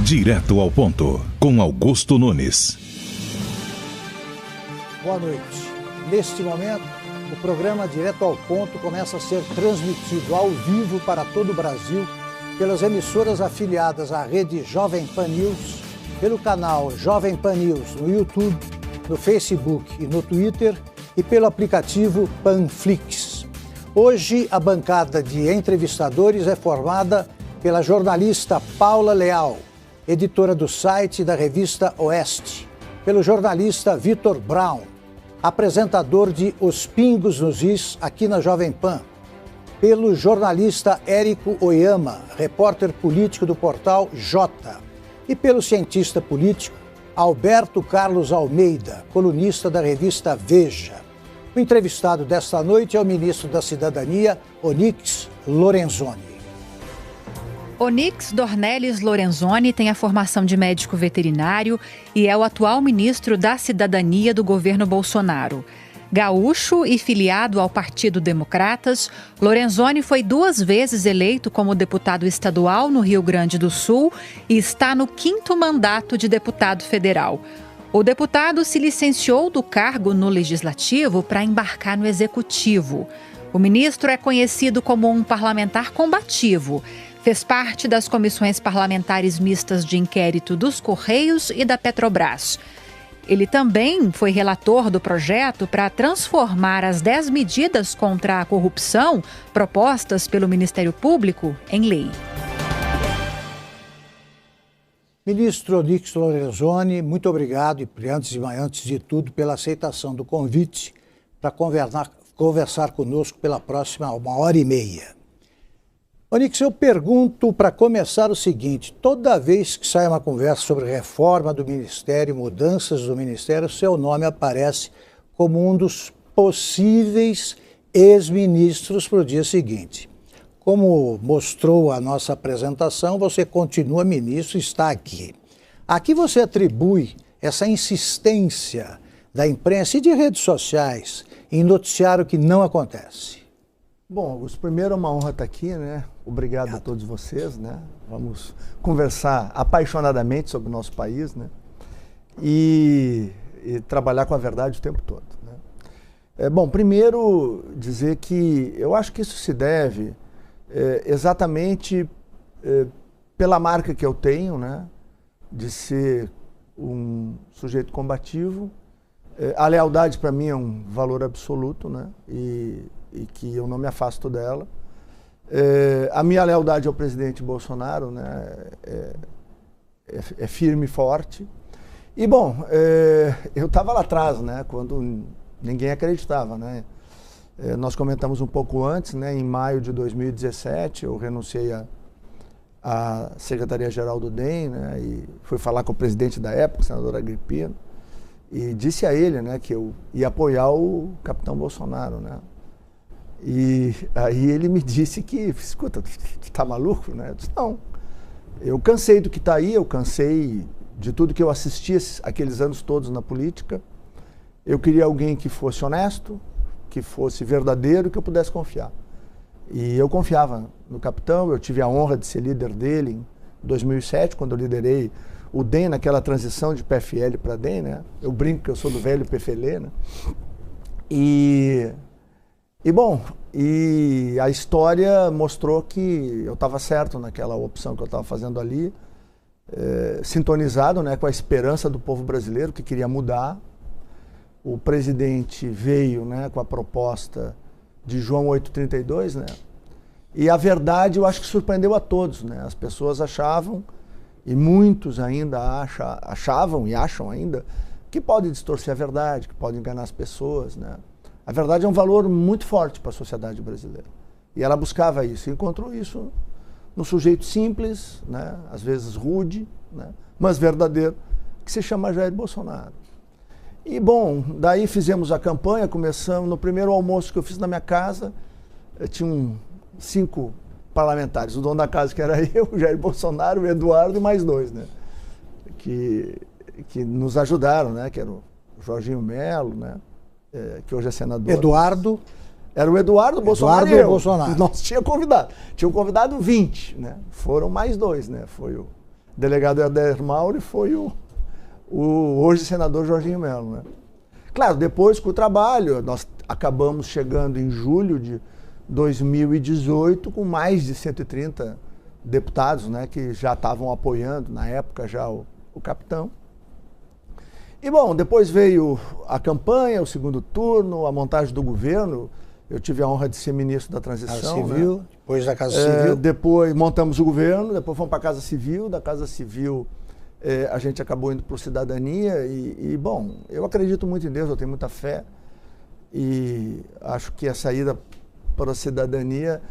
Direto ao ponto, com Augusto Nunes. Boa noite. Neste momento, o programa Direto ao Ponto começa a ser transmitido ao vivo para todo o Brasil pelas emissoras afiliadas à rede Jovem Pan News, pelo canal Jovem Pan News no YouTube, no Facebook e no Twitter e pelo aplicativo Panflix. Hoje, a bancada de entrevistadores é formada pela jornalista Paula Leal, editora do site da revista Oeste, pelo jornalista Vitor Brown, apresentador de Os Pingos nos Is aqui na Jovem Pan, pelo jornalista Érico Oyama, repórter político do portal Jota, e pelo cientista político Alberto Carlos Almeida, colunista da revista Veja. O entrevistado desta noite é o ministro da Cidadania, Onyx Lorenzoni. Onyx Dornelles Lorenzoni tem a formação de médico veterinário e é o atual ministro da Cidadania do governo Bolsonaro. Gaúcho e filiado ao Partido Democratas, Lorenzoni foi 2 vezes eleito como deputado estadual no Rio Grande do Sul e está no 5º mandato de deputado federal. O deputado se licenciou do cargo no Legislativo para embarcar no Executivo. O ministro é conhecido como um parlamentar combativo. Fez parte das comissões parlamentares mistas de inquérito dos Correios e da Petrobras. Ele também foi relator do projeto para transformar as 10 medidas contra a corrupção propostas pelo Ministério Público em lei. Ministro Onyx Lorenzoni, muito obrigado, e antes de tudo, pela aceitação do convite para conversar conosco pela próxima 1h30. Onyx, eu pergunto para começar o seguinte: toda vez que sai uma conversa sobre reforma do Ministério, mudanças do Ministério, seu nome aparece como um dos possíveis ex-ministros para o dia seguinte. Como mostrou a nossa apresentação, você continua ministro e está aqui. A que você atribui essa insistência da imprensa e de redes sociais em noticiar o que não acontece? Bom, Augusto, primeiro é uma honra estar aqui, né? Obrigado a todos vocês, né? Vamos conversar apaixonadamente sobre o nosso país, né? E trabalhar com a verdade o tempo todo, né? Bom, primeiro dizer que eu acho que isso se deve exatamente pela marca que eu tenho, né? De ser um sujeito combativo. A lealdade para mim é um valor absoluto, né? E que eu não me afasto dela. A minha lealdade ao presidente Bolsonaro, né, é firme e forte. E, bom, eu estava lá atrás, né, quando ninguém acreditava, né. Nós comentamos um pouco antes, né, em maio de 2017, eu renunciei à Secretaria-Geral do DEM, né, e fui falar com o presidente da época, o senador Agripino, e disse a ele, né, que eu ia apoiar o capitão Bolsonaro, né. E aí ele me disse que, escuta, tu tá maluco, né? Eu disse, não, eu cansei do que tá aí, eu cansei de tudo que eu assisti aqueles anos todos na política. Eu queria alguém que fosse honesto, que fosse verdadeiro, que eu pudesse confiar. E eu confiava no capitão, eu tive a honra de ser líder dele em 2007, quando eu liderei o DEM naquela transição de PFL para DEM, né? Eu brinco que eu sou do velho PFL, né? E bom, a história mostrou que eu estava certo naquela opção que eu estava fazendo ali, sintonizado, né, com a esperança do povo brasileiro que queria mudar. O presidente veio, né, com a proposta de João 8,32, né, e a verdade eu acho que surpreendeu a todos, né, as pessoas achavam, e muitos ainda achavam e acham ainda, que pode distorcer a verdade, que pode enganar as pessoas, né. A verdade é um valor muito forte para a sociedade brasileira. E ela buscava isso, e encontrou isso no sujeito simples, né, às vezes rude, né, mas verdadeiro, que se chama Jair Bolsonaro. E bom, daí fizemos a campanha, começamos, no primeiro almoço que eu fiz na minha casa, tinham 5 parlamentares, o dono da casa que era eu, o Jair Bolsonaro, o Eduardo e mais 2, né, que nos ajudaram, né, que era o Jorginho Melo, né, que hoje é senador. Eduardo? Era o Eduardo Bolsonaro e eu. Bolsonaro. Nós tínhamos convidado 20, né? Foram mais 2, né? Foi o delegado Helder Mauro foi o hoje senador Jorginho Melo, né? Claro, depois com o trabalho, nós acabamos chegando em julho de 2018 com mais de 130 deputados, né, que já estavam apoiando, na época, já o capitão. E, bom, depois veio a campanha, o segundo turno, a montagem do governo. Eu tive a honra de ser ministro da transição. Casa Civil, né? Depois da Casa Civil. Depois montamos o governo, depois fomos para a Casa Civil. Da Casa Civil a gente acabou indo para o Cidadania. Bom, eu acredito muito em Deus, eu tenho muita fé. E acho que a saída para a Cidadania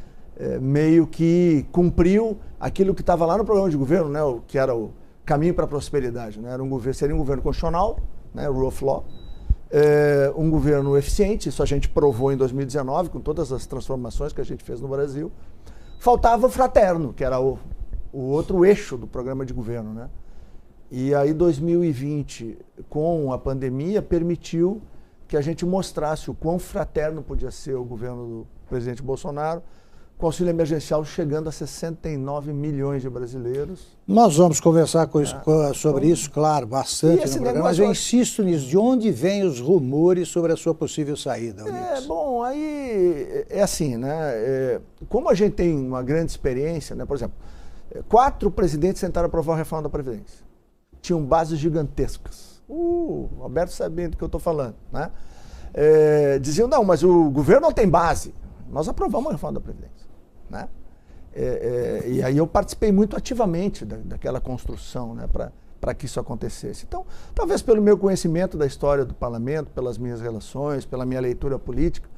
meio que cumpriu aquilo que estava lá no programa de governo, né, que era o caminho para a prosperidade. Né? Seria um governo constitucional, né, rule of law, um governo eficiente, isso a gente provou em 2019, com todas as transformações que a gente fez no Brasil. Faltava o fraterno, que era o outro eixo do programa de governo. Né? E aí 2020, com a pandemia, permitiu que a gente mostrasse o quão fraterno podia ser o governo do presidente Bolsonaro, com auxílio emergencial chegando a 69 milhões de brasileiros. Nós vamos conversar sobre isso, claro, bastante no programa, mas eu insisto nisso. De onde vêm os rumores sobre a sua possível saída, Ulisses? Bom, aí é assim, né? Como a gente tem uma grande experiência, né? Por exemplo, 4 presidentes tentaram aprovar a reforma da Previdência. Tinham bases gigantescas. Alberto sabe do que eu estou falando, né? Diziam, não, mas o governo não tem base. Nós aprovamos a reforma da Previdência. Né? E aí eu participei muito ativamente daquela construção, né, para que isso acontecesse. Então, talvez pelo meu conhecimento da história do parlamento, pelas minhas relações, pela minha leitura política,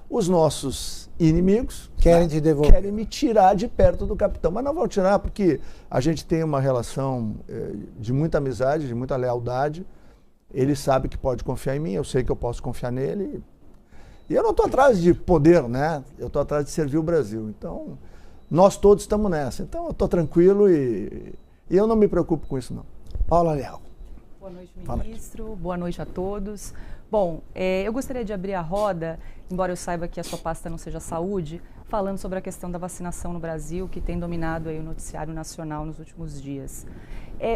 os nossos inimigos querem te devolver. Querem me tirar de perto do capitão. Mas não vão tirar porque a gente tem uma relação de muita amizade, de muita lealdade. Ele sabe que pode confiar em mim, eu sei que eu posso confiar nele. E eu não estou atrás de poder, né? Eu estou atrás de servir o Brasil. Então, nós todos estamos nessa. Então, eu estou tranquilo e eu não me preocupo com isso, não. Paula Leal. Boa noite, ministro. Boa noite a todos. Bom, eu gostaria de abrir a roda, embora eu saiba que a sua pasta não seja saúde, falando sobre a questão da vacinação no Brasil, que tem dominado aí o noticiário nacional nos últimos dias.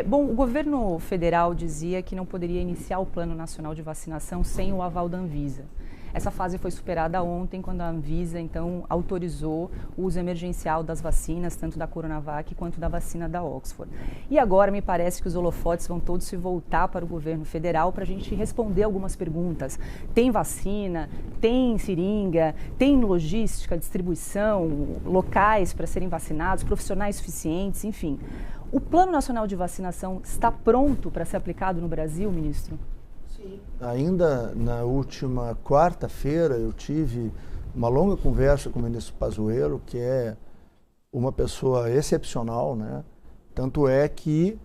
Bom, o governo federal dizia que não poderia iniciar o Plano Nacional de Vacinação sem o aval da Anvisa. Essa fase foi superada ontem, quando a Anvisa, então, autorizou o uso emergencial das vacinas, tanto da Coronavac quanto da vacina da Oxford. E agora me parece que os holofotes vão todos se voltar para o governo federal para a gente responder algumas perguntas. Tem vacina? Tem seringa? Tem logística, distribuição, locais para serem vacinados, profissionais suficientes, enfim. O Plano Nacional de Vacinação está pronto para ser aplicado no Brasil, ministro? Ainda na última quarta-feira eu tive uma longa conversa com o ministro Pazuello, que é uma pessoa excepcional, né? Tanto é que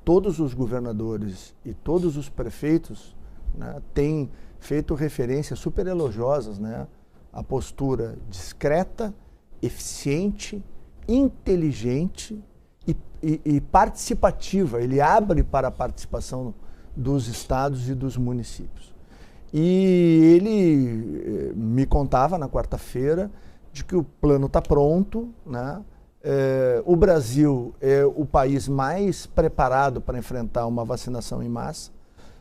todos os governadores e todos os prefeitos, né, têm feito referências super elogiosas, né, à postura discreta, eficiente, inteligente e participativa. Ele abre para a participação dos estados e dos municípios. E ele me contava na quarta-feira de que o plano está pronto, né? O Brasil é o país mais preparado para enfrentar uma vacinação em massa.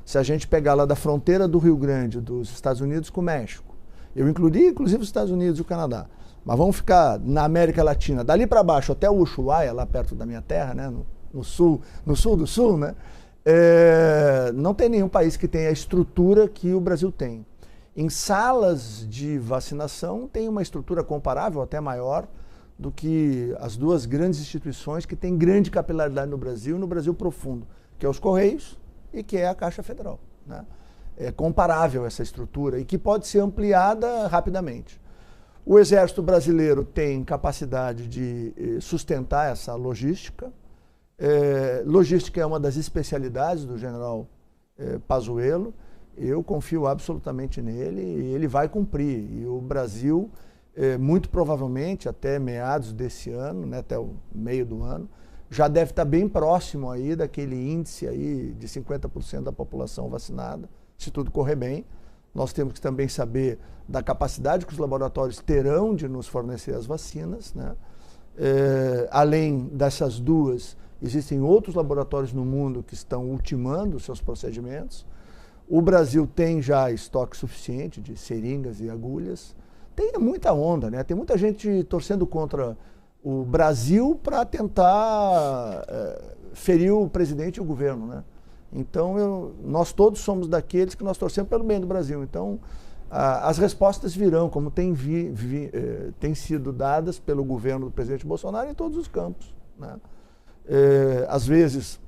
Se a gente pegar lá da fronteira do Rio Grande, dos Estados Unidos com o México, eu incluí inclusive os Estados Unidos e o Canadá, mas vamos ficar na América Latina, dali para baixo até o Ushuaia, lá perto da minha terra, né? no sul do sul, né? Não tem nenhum país que tenha a estrutura que o Brasil tem. Em salas de vacinação tem uma estrutura comparável, até maior, do que as duas grandes instituições que têm grande capilaridade no Brasil profundo, que é os Correios e que é a Caixa Federal, né? É comparável essa estrutura e que pode ser ampliada rapidamente. O Exército Brasileiro tem capacidade de sustentar essa logística. Logística é uma das especialidades do general Pazuello. Eu confio absolutamente nele e ele vai cumprir. E o Brasil, muito provavelmente, até meados desse ano, né, até o meio do ano, já deve estar bem próximo aí daquele índice aí de 50% da população vacinada, se tudo correr bem. Nós temos que também saber da capacidade que os laboratórios terão de nos fornecer as vacinas, né? Além dessas duas, Existem outros laboratórios no mundo que estão ultimando seus procedimentos. O Brasil tem já estoque suficiente de seringas e agulhas. Tem muita onda, né? Tem muita gente torcendo contra o Brasil para tentar ferir o presidente e o governo, né? Então, nós todos somos daqueles que nós torcemos pelo bem do Brasil. Então, as respostas virão, como tem sido dadas pelo governo do presidente Bolsonaro em todos os campos, né? Às vezes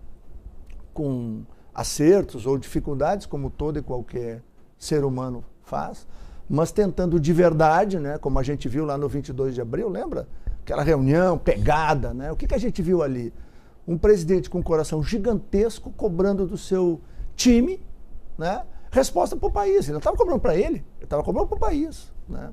com acertos ou dificuldades, como todo e qualquer ser humano faz, mas tentando de verdade, né? Como a gente viu lá no 22 de abril, lembra? Aquela reunião pegada, né? O que a gente viu ali? Um presidente com um coração gigantesco cobrando do seu time, né? Resposta para o país. Ele não estava cobrando para ele estava cobrando para o país, né?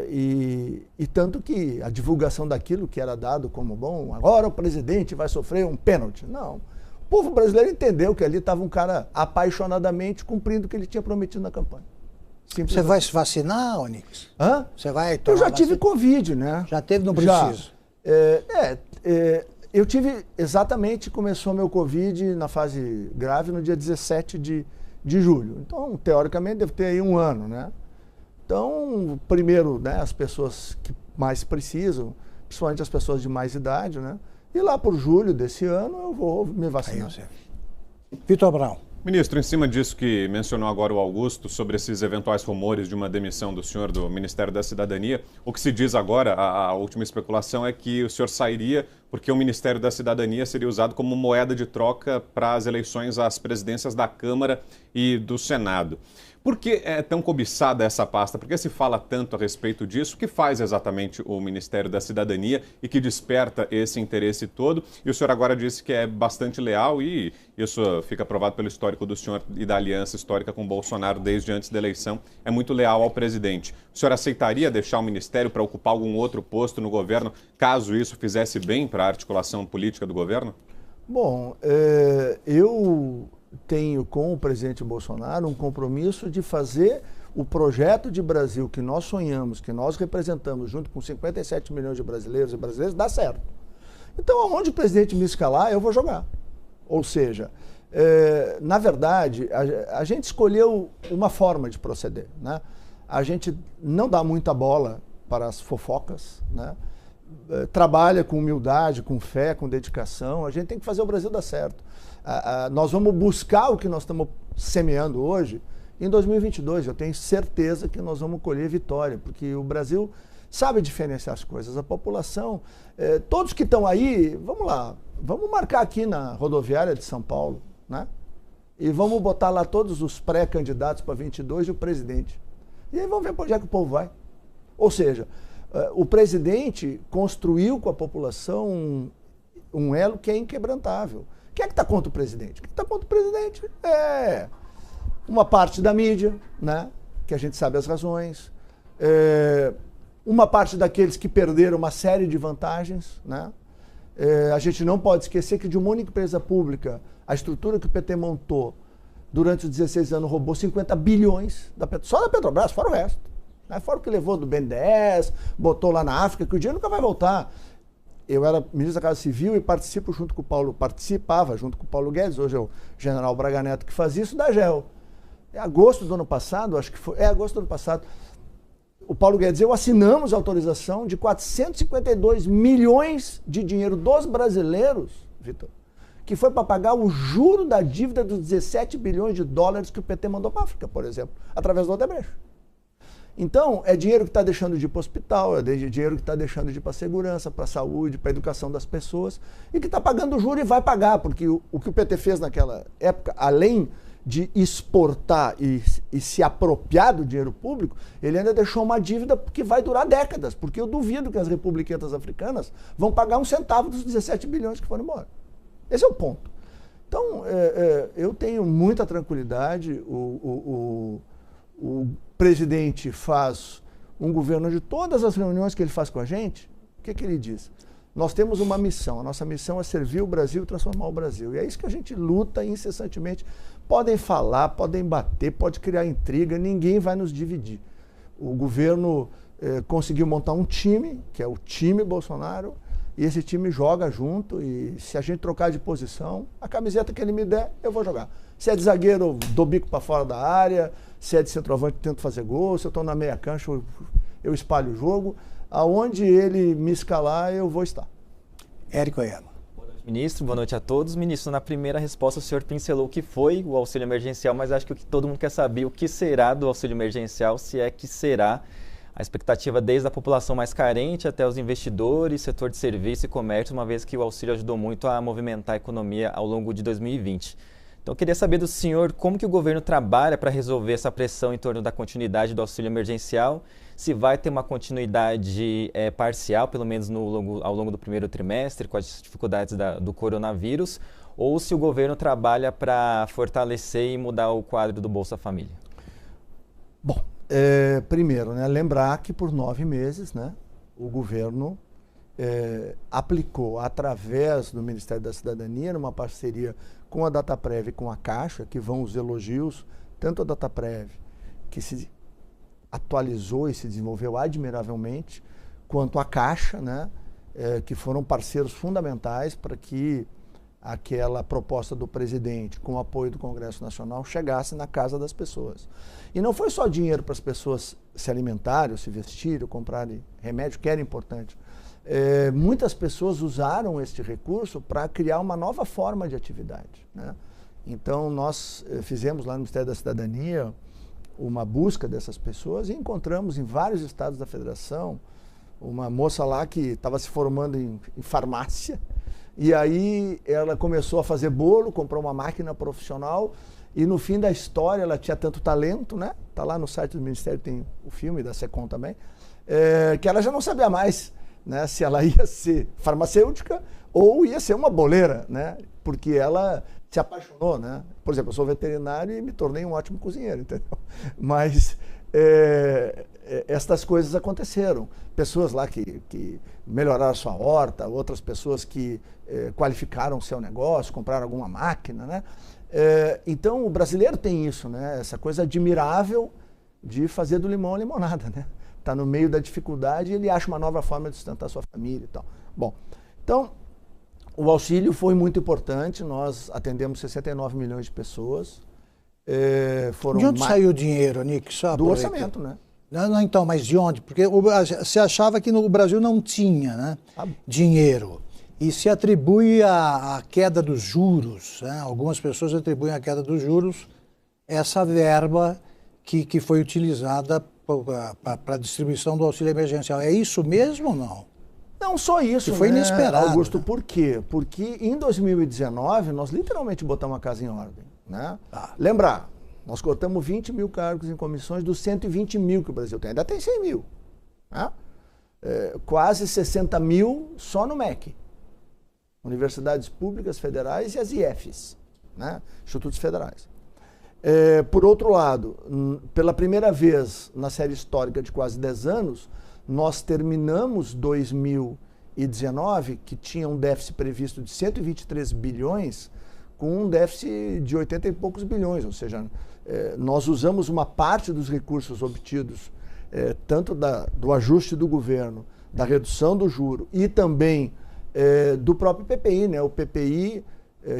E tanto que a divulgação daquilo que era dado como, bom, agora o presidente vai sofrer um pênalti. Não. O povo brasileiro entendeu que ali estava um cara apaixonadamente cumprindo o que ele tinha prometido na campanha. Simples. Você vai se vacinar, Onyx? Hã? Você vai tomar Eu já tive vacina? Covid, né? Já teve, não preciso? Eu tive exatamente, começou meu Covid na fase grave no dia 17 de julho. Então, teoricamente, deve ter aí um ano, né? Então, primeiro, né, as pessoas que mais precisam, principalmente as pessoas de mais idade, né? E lá por julho desse ano eu vou me vacinar. Vitor Brown. Ministro, em cima disso que mencionou agora o Augusto, sobre esses eventuais rumores de uma demissão do senhor do Ministério da Cidadania, o que se diz agora, a última especulação, é que o senhor sairia porque o Ministério da Cidadania seria usado como moeda de troca para as eleições às presidências da Câmara e do Senado. Por que é tão cobiçada essa pasta? Por que se fala tanto a respeito disso? O que faz exatamente o Ministério da Cidadania e que desperta esse interesse todo? E o senhor agora disse que é bastante leal e isso fica provado pelo histórico do senhor e da aliança histórica com Bolsonaro desde antes da eleição. É muito leal ao presidente. O senhor aceitaria deixar o Ministério para ocupar algum outro posto no governo, caso isso fizesse bem para a articulação política do governo? Bom, eu tenho com o presidente Bolsonaro um compromisso de fazer o projeto de Brasil que nós sonhamos, que nós representamos junto com 57 milhões de brasileiros e brasileiras, dar certo. Então, aonde o presidente me escalar, eu vou jogar. Ou seja, na verdade, a gente escolheu uma forma de proceder, né? A gente não dá muita bola para as fofocas, né? Trabalha com humildade, com fé, com dedicação. A gente tem que fazer o Brasil dar certo. Nós vamos buscar o que nós estamos semeando hoje em 2022. Eu tenho certeza que nós vamos colher vitória, porque o Brasil sabe diferenciar as coisas. A população, todos que estão aí, vamos lá, vamos marcar aqui na rodoviária de São Paulo, né? E vamos botar lá todos os pré-candidatos para 22 e o presidente. E aí vamos ver para onde é que o povo vai. Ou seja, o presidente construiu com a população um elo que é inquebrantável. Quem é que está contra o presidente? Quem está contra o presidente é uma parte da mídia, né? Que a gente sabe as razões, uma parte daqueles que perderam uma série de vantagens, né? A gente não pode esquecer que de uma única empresa pública, a estrutura que o PT montou durante os 16 anos roubou 50 bilhões, só da Petrobras, fora o resto. Né? Fora o que levou do BNDES, botou lá na África, que o dinheiro nunca vai voltar. Eu era ministro da Casa Civil e participava junto com o Paulo Guedes, hoje é o general Braga Neto que faz isso, da GEL. Em agosto do ano passado, acho que foi, agosto do ano passado, o Paulo Guedes e eu assinamos a autorização de 452 milhões de dinheiro dos brasileiros, Vitor, que foi para pagar o juro da dívida dos 17 bilhões de dólares que o PT mandou para a África, por exemplo, através do Odebrecht. Então, é dinheiro que está deixando de ir para o hospital, é dinheiro que está deixando de ir para a segurança, para a saúde, para a educação das pessoas, e que está pagando o juro e vai pagar, porque o que o PT fez naquela época, além de exportar e se apropriar do dinheiro público, ele ainda deixou uma dívida que vai durar décadas, porque eu duvido que as republiquetas africanas vão pagar um centavo dos 17 bilhões que foram embora. Esse é o ponto. Então, eu tenho muita tranquilidade, o presidente faz um governo de todas as reuniões que ele faz com a gente, o que ele diz? Nós temos uma missão, a nossa missão é servir o Brasil e transformar o Brasil. E é isso que a gente luta incessantemente. Podem falar, podem bater, pode criar intriga, ninguém vai nos dividir. O governo conseguiu montar um time, que é o time Bolsonaro, e esse time joga junto, e se a gente trocar de posição, a camiseta que ele me der, eu vou jogar. Se é de zagueiro, eu dou bico para fora da área, se é de centroavante, eu tento fazer gol, se eu estou na meia cancha, eu espalho o jogo. Aonde ele me escalar, eu vou estar. Érico Oyama. Ministro, boa noite a todos. Ministro, na primeira resposta o senhor pincelou o que foi o auxílio emergencial, mas acho que o que todo mundo quer saber, o que será do auxílio emergencial, se é que será. A expectativa desde a população mais carente até os investidores, setor de serviço e comércio, uma vez que o auxílio ajudou muito a movimentar a economia ao longo de 2020. Então eu queria saber do senhor como que o governo trabalha para resolver essa pressão em torno da continuidade do auxílio emergencial, se vai ter uma continuidade parcial, pelo menos ao longo do primeiro trimestre, com as dificuldades do coronavírus, ou se o governo trabalha para fortalecer e mudar o quadro do Bolsa Família. Bom, primeiro, né, lembrar que por 9 meses, né, o governo aplicou, através do Ministério da Cidadania, numa parceria com a Dataprev e com a Caixa, que vão os elogios, tanto a Dataprev, que se atualizou e se desenvolveu admiravelmente, quanto a Caixa, né, que foram parceiros fundamentais para que aquela proposta do presidente, com o apoio do Congresso Nacional, chegasse na casa das pessoas. E não foi só dinheiro para as pessoas se alimentarem, se vestirem, comprarem remédio, que era importante. Muitas pessoas usaram este recurso para criar uma nova forma de atividade, né? Então, nós fizemos lá no Ministério da Cidadania uma busca dessas pessoas e encontramos em vários estados da federação uma moça lá que estava se formando em farmácia, e aí ela começou a fazer bolo, comprou uma máquina profissional, e no fim da história ela tinha tanto talento, né? Tá lá no site do Ministério, tem o filme da SECOM também, que ela já não sabia mais, né, se ela ia ser farmacêutica ou ia ser uma boleira, né? Porque ela se apaixonou, né? Por exemplo, eu sou veterinário e me tornei um ótimo cozinheiro, entendeu? Mas estas coisas aconteceram. Pessoas lá que melhoraram a sua horta, outras pessoas que qualificaram o seu negócio, compraram alguma máquina, né? Então, o brasileiro tem isso, né? Essa coisa admirável de fazer do limão a limonada, né? Está no meio da dificuldade e ele acha uma nova forma de sustentar a sua família e tal. Bom, então, o auxílio foi muito importante, nós atendemos 69 milhões de pessoas. De onde saiu o dinheiro, Nick? Do orçamento, né? Não, então, mas de onde? Porque você achava que no Brasil não tinha, né, dinheiro. E se atribui a queda dos juros, né? Algumas pessoas atribuem a queda dos juros essa verba que foi utilizada para a distribuição do auxílio emergencial. É isso mesmo ou não? Não só isso, que foi inesperado, Augusto, né? Por quê? Porque em 2019 nós literalmente botamos a casa em ordem, né? Lembrar, nós cortamos 20 mil cargos em comissões dos 120 mil que o Brasil tem. Ainda tem 100 mil, né? Quase 60 mil só no MEC. Universidades Públicas Federais e as IFs, né? Institutos Federais. Por outro lado, pela primeira vez na série histórica de quase 10 anos, nós terminamos 2019, que tinha um déficit previsto de 123 bilhões, com um déficit de 80 e poucos bilhões, ou seja, nós usamos uma parte dos recursos obtidos, tanto do ajuste do governo, da redução do juro e também do próprio PPI, né? O PPI,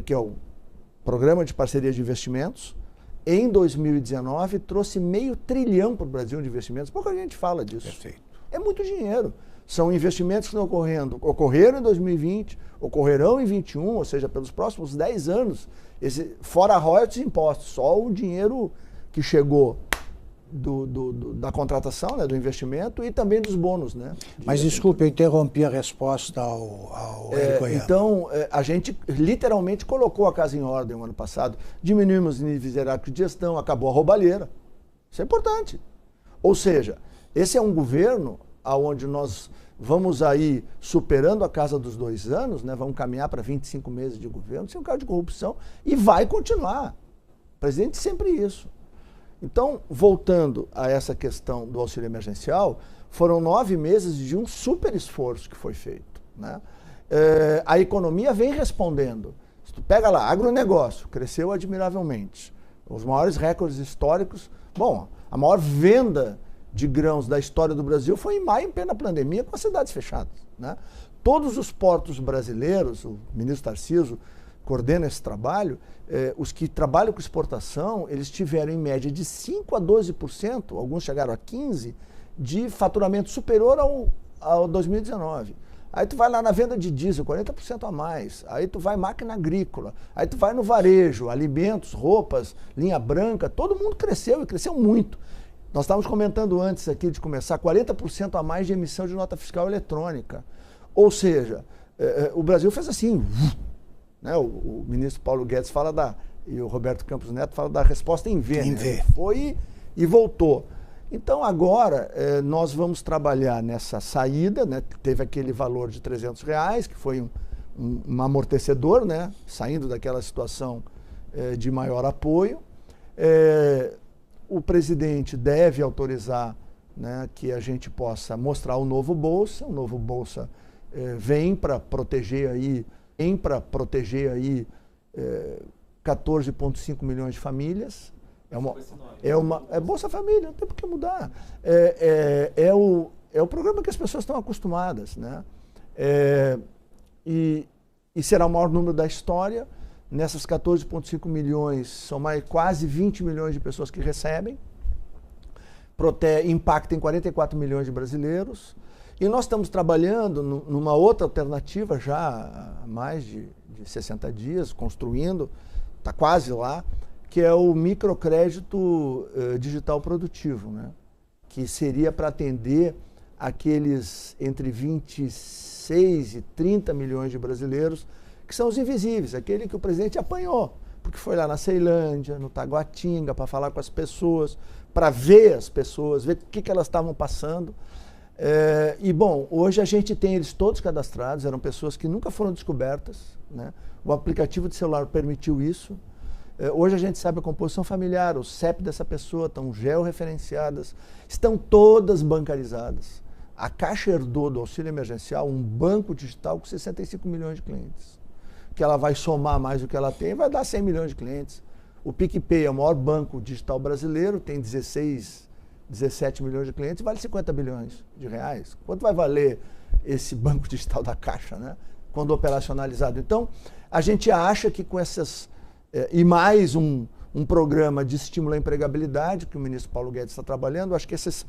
que é o Programa de Parceria de Investimentos, em 2019 trouxe $500 bilhão para o Brasil de investimentos. Pouca gente fala disso. Perfeito. É muito dinheiro. São investimentos que estão ocorreram em 2020, ocorrerão em 2021, ou seja, pelos próximos 10 anos, fora royalties e impostos, só o dinheiro que chegou da contratação, né, do investimento e também dos bônus, né? Mas desculpe, eu interrompi a resposta ao Érico Oyama. Então, a gente literalmente colocou a casa em ordem o ano passado, diminuímos os níveis hierárquicos de gestão, acabou a roubalheira. Isso é importante. Ou seja, esse é um governo onde nós vamos aí superando a casa dos 2 anos, né? Vamos caminhar para 25 meses de governo, sem um caso de corrupção, e vai continuar. O presidente sempre isso. Então, voltando a essa questão do auxílio emergencial, foram 9 meses de um super esforço que foi feito, né? A economia vem respondendo. Se tu pega lá, agronegócio, cresceu admiravelmente. Os maiores recordes históricos. Bom, a maior venda de grãos da história do Brasil foi em maio, em plena pandemia, com as cidades fechadas, né? todos os portos brasileiros, o ministro Tarcísio coordena esse trabalho, os que trabalham com exportação, eles tiveram em média de 5% a 12%, alguns chegaram a 15%, de faturamento superior ao 2019. Aí tu vai lá na venda de diesel, 40% a mais. Aí tu vai máquina agrícola. Aí tu vai no varejo, alimentos, roupas, linha branca. Todo mundo cresceu e cresceu muito. Nós estávamos comentando antes aqui de começar, 40% a mais de emissão de nota fiscal eletrônica. Ou seja, o Brasil fez assim, né? O ministro Paulo Guedes fala e o Roberto Campos Neto fala da resposta em V. Né? Foi e voltou. Então agora nós vamos trabalhar nessa saída, né? Teve aquele valor de R$300, que foi um amortecedor, né? Saindo daquela situação de maior apoio. O presidente deve autorizar, né, que a gente possa mostrar o novo Bolsa. O novo Bolsa vem para proteger aí 14,5 milhões de famílias. É Bolsa Família, não tem por que mudar. É o programa que as pessoas estão acostumadas, né? E será o maior número da história. Nessas 14,5 milhões, são quase 20 milhões de pessoas que recebem. Impacta em 44 milhões de brasileiros. E nós estamos trabalhando numa outra alternativa já há mais de 60 dias, construindo, está quase lá, que é o microcrédito digital produtivo, né? Que seria para atender aqueles entre 26 e 30 milhões de brasileiros, que são os invisíveis, aquele que o presidente apanhou, porque foi lá na Ceilândia, no Taguatinga, para falar com as pessoas, para ver as pessoas, ver o que elas estavam passando. E, bom, hoje a gente tem eles todos cadastrados, eram pessoas que nunca foram descobertas, né? O aplicativo de celular permitiu isso. Hoje a gente sabe a composição familiar, o CEP dessa pessoa, estão georreferenciadas, estão todas bancarizadas. A Caixa herdou do auxílio emergencial um banco digital com 65 milhões de clientes, que ela vai somar mais do que ela tem e vai dar 100 milhões de clientes. O PicPay é o maior banco digital brasileiro, tem 17 milhões de clientes e vale 50 bilhões de reais. Quanto vai valer esse banco digital da Caixa, né? Quando operacionalizado? Então, a gente acha que com essas... e mais um programa de estímulo à empregabilidade, que o ministro Paulo Guedes está trabalhando, acho que esses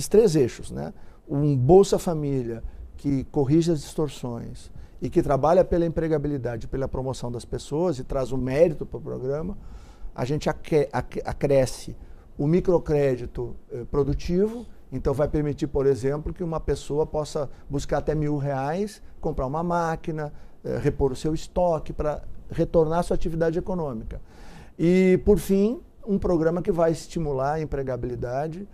três eixos, né? Um Bolsa Família que corrige as distorções e que trabalha pela empregabilidade, pela promoção das pessoas e traz o mérito para o programa, a gente acresce o microcrédito produtivo, então vai permitir, por exemplo, que uma pessoa possa buscar até R$1.000, comprar uma máquina, repor o seu estoque para retornar à sua atividade econômica. E, por fim, um programa que vai estimular a empregabilidade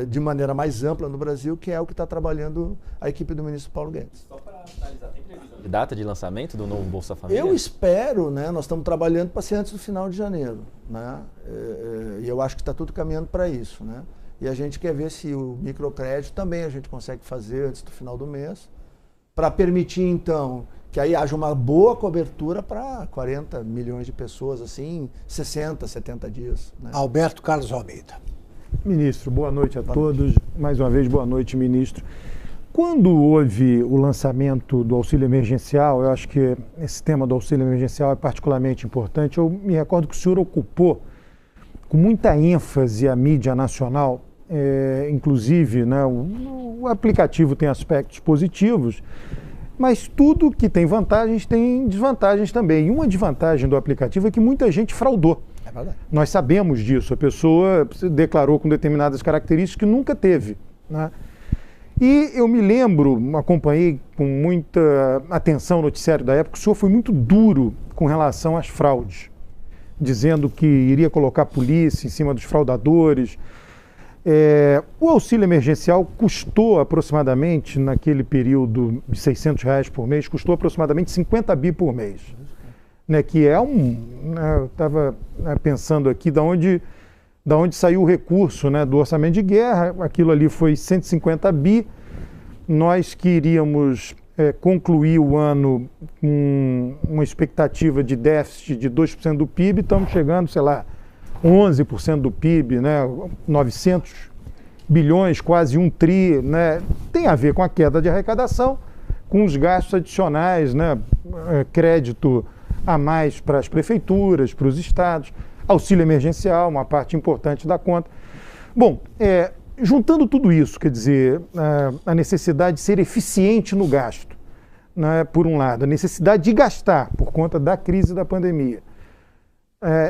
de maneira mais ampla no Brasil, que é o que está trabalhando a equipe do ministro Paulo Guedes. Só para finalizar, tem previsão de data de lançamento do novo Bolsa Família? Eu espero, né? Nós estamos trabalhando para ser antes do final de janeiro, né? E eu acho que está tudo caminhando para isso, né? E a gente quer ver se o microcrédito também a gente consegue fazer antes do final do mês, para permitir, então, que aí haja uma boa cobertura para 40 milhões de pessoas, assim, 60, 70 dias. Né? Alberto Carlos Almeida. Ministro, boa noite a todos. Mais uma vez, boa noite, ministro. Quando houve o lançamento do auxílio emergencial, eu acho que esse tema do auxílio emergencial é particularmente importante. Eu me recordo que o senhor ocupou com muita ênfase a mídia nacional, inclusive, né, o aplicativo tem aspectos positivos, mas tudo que tem vantagens tem desvantagens também. E uma desvantagem do aplicativo é que muita gente fraudou. É verdade. Nós sabemos disso. A pessoa declarou com determinadas características que nunca teve, né? E eu me lembro, acompanhei com muita atenção o noticiário da época, o senhor foi muito duro com relação às fraudes, dizendo que iria colocar a polícia em cima dos fraudadores. O auxílio emergencial custou aproximadamente, naquele período de R$600 por mês, custou aproximadamente 50 bi por mês. Né, que é eu estava pensando aqui da onde saiu o recurso, né, do orçamento de guerra. Aquilo ali foi 150 bi. Nós queríamos concluir o ano com uma expectativa de déficit de 2% do PIB, estamos chegando, sei lá, 11% do PIB, né, 900 bilhões, quase 1 tri, né, tem a ver com a queda de arrecadação, com os gastos adicionais, né? Crédito a mais para as prefeituras, para os estados, auxílio emergencial, uma parte importante da conta. Bom, juntando tudo isso, quer dizer, a necessidade de ser eficiente no gasto, né, por um lado, a necessidade de gastar por conta da crise da pandemia.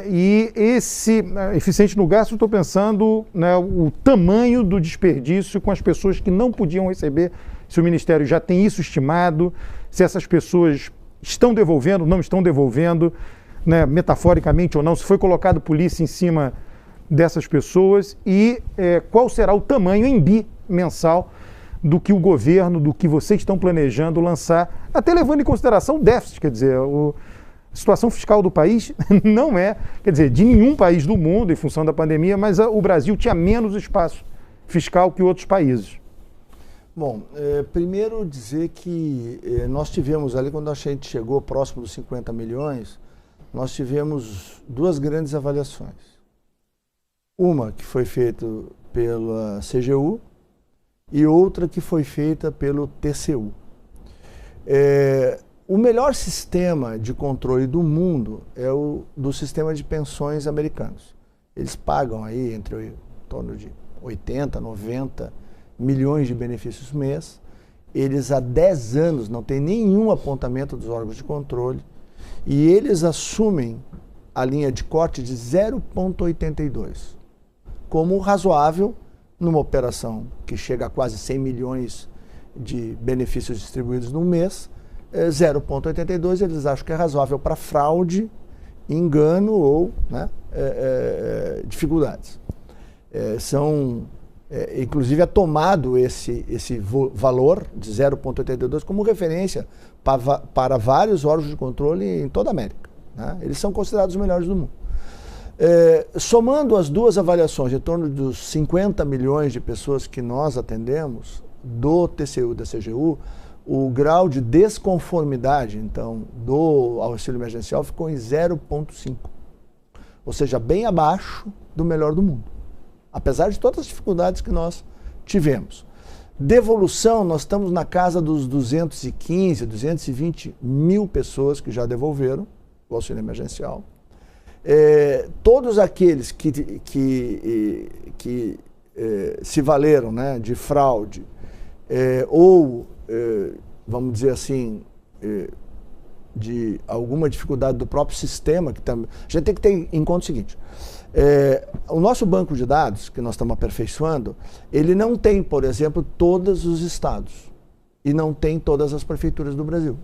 E esse eficiente no gasto, eu estou pensando, né, o tamanho do desperdício com as pessoas que não podiam receber, se o Ministério já tem isso estimado, se essas pessoas estão devolvendo, não estão devolvendo, né, metaforicamente ou não, se foi colocado polícia em cima dessas pessoas e qual será o tamanho em bi mensal do que o governo, do que vocês estão planejando lançar, até levando em consideração o déficit, quer dizer, a situação fiscal do país não é, quer dizer, de nenhum país do mundo em função da pandemia, mas o Brasil tinha menos espaço fiscal que outros países. Bom, primeiro dizer que nós tivemos ali, quando a gente chegou próximo dos 50 milhões, nós tivemos duas grandes avaliações. Uma que foi feita pela CGU e outra que foi feita pelo TCU. O melhor sistema de controle do mundo é o do sistema de pensões americanos. Eles pagam aí em torno de 80, 90 milhões de benefícios mês. Eles há 10 anos não têm nenhum apontamento dos órgãos de controle e eles assumem a linha de corte de 0,82 como razoável numa operação que chega a quase 100 milhões de benefícios distribuídos no mês. 0,82 eles acham que é razoável para fraude, engano ou, né, dificuldades. Inclusive é tomado esse valor de 0,82 como referência para vários órgãos de controle em toda a América, né? Eles são considerados os melhores do mundo. Somando as duas avaliações, em torno dos 50 milhões de pessoas que nós atendemos, do TCU e da CGU, o grau de desconformidade, então, do auxílio emergencial ficou em 0,5. Ou seja, bem abaixo do melhor do mundo. Apesar de todas as dificuldades que nós tivemos. Devolução, nós estamos na casa dos 215, 220 mil pessoas que já devolveram o auxílio emergencial. Todos aqueles que se valeram, né, de fraude ou, vamos dizer assim, de alguma dificuldade do próprio sistema, que a gente tem que ter em conta o seguinte: o nosso banco de dados, que nós estamos aperfeiçoando, ele não tem, por exemplo, todos os estados e não tem todas as prefeituras do Brasil.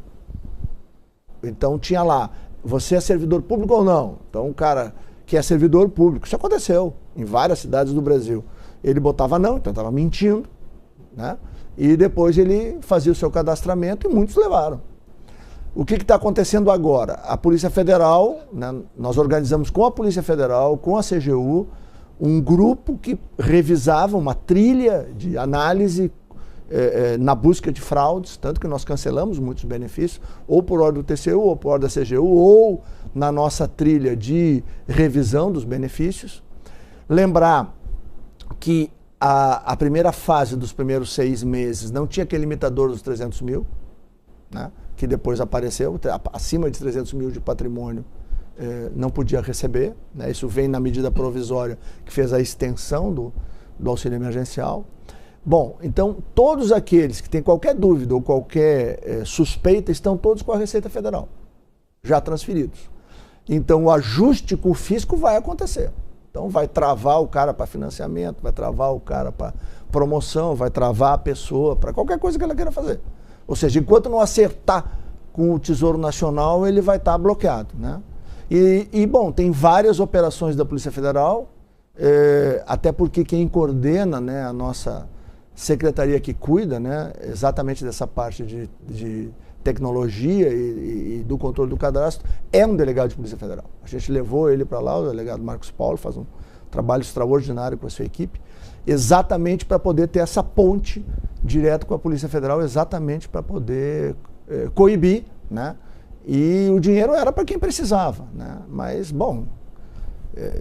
Então tinha lá, você é servidor público ou não? Então um cara que é servidor público, isso aconteceu em várias cidades do Brasil. Ele botava não, então estava mentindo, né? E depois ele fazia o seu cadastramento e muitos levaram. O que está acontecendo agora? A Polícia Federal, né, nós organizamos com a Polícia Federal, com a CGU, um grupo que revisava uma trilha de análise na busca de fraudes, tanto que nós cancelamos muitos benefícios, ou por ordem do TCU, ou por ordem da CGU, ou na nossa trilha de revisão dos benefícios. Lembrar que a primeira fase dos primeiros 6 meses não tinha aquele limitador dos 300 mil, né, que depois apareceu, acima de 300 mil de patrimônio não podia receber, né, isso vem na medida provisória que fez a extensão do auxílio emergencial. Bom, então todos aqueles que têm qualquer dúvida ou qualquer suspeita estão todos com a Receita Federal, já transferidos. Então o ajuste com o fisco vai acontecer. Então vai travar o cara para financiamento, vai travar o cara para promoção, vai travar a pessoa para qualquer coisa que ela queira fazer. Ou seja, enquanto não acertar com o Tesouro Nacional, ele vai estar bloqueado, né? Bom, tem várias operações da Polícia Federal, até porque quem coordena, né, a nossa secretaria que cuida, né, exatamente dessa parte de tecnologia e do controle do cadastro, é um delegado de Polícia Federal. A gente levou ele para lá, o delegado Marcos Paulo, faz um trabalho extraordinário com a sua equipe, exatamente para poder ter essa ponte direto com a Polícia Federal, exatamente para poder coibir, né? E o dinheiro era para quem precisava, né? Mas, bom,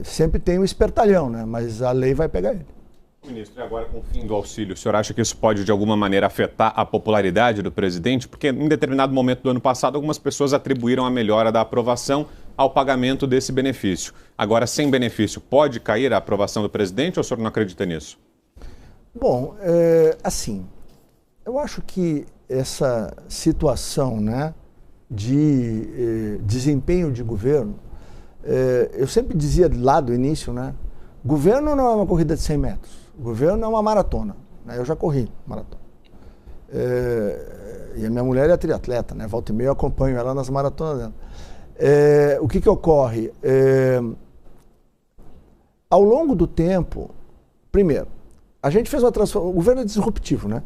sempre tem um espertalhão, né? Mas a lei vai pegar ele. Ministro, e agora com o fim do auxílio, o senhor acha que isso pode de alguma maneira afetar a popularidade do presidente? Porque em determinado momento do ano passado, algumas pessoas atribuíram a melhora da aprovação ao pagamento desse benefício. Agora, sem benefício, pode cair a aprovação do presidente ou o senhor não acredita nisso? Bom, assim, eu acho que essa situação, né, de desempenho de governo, eu sempre dizia lá do início, né, governo não é uma corrida de 100 metros, governo é uma maratona, né, eu já corri maratona. E a minha mulher é triatleta, né, volta e meia eu acompanho ela nas maratonas dela. O que ocorre? Ao longo do tempo, primeiro, a gente fez uma transformação, o governo é disruptivo, né?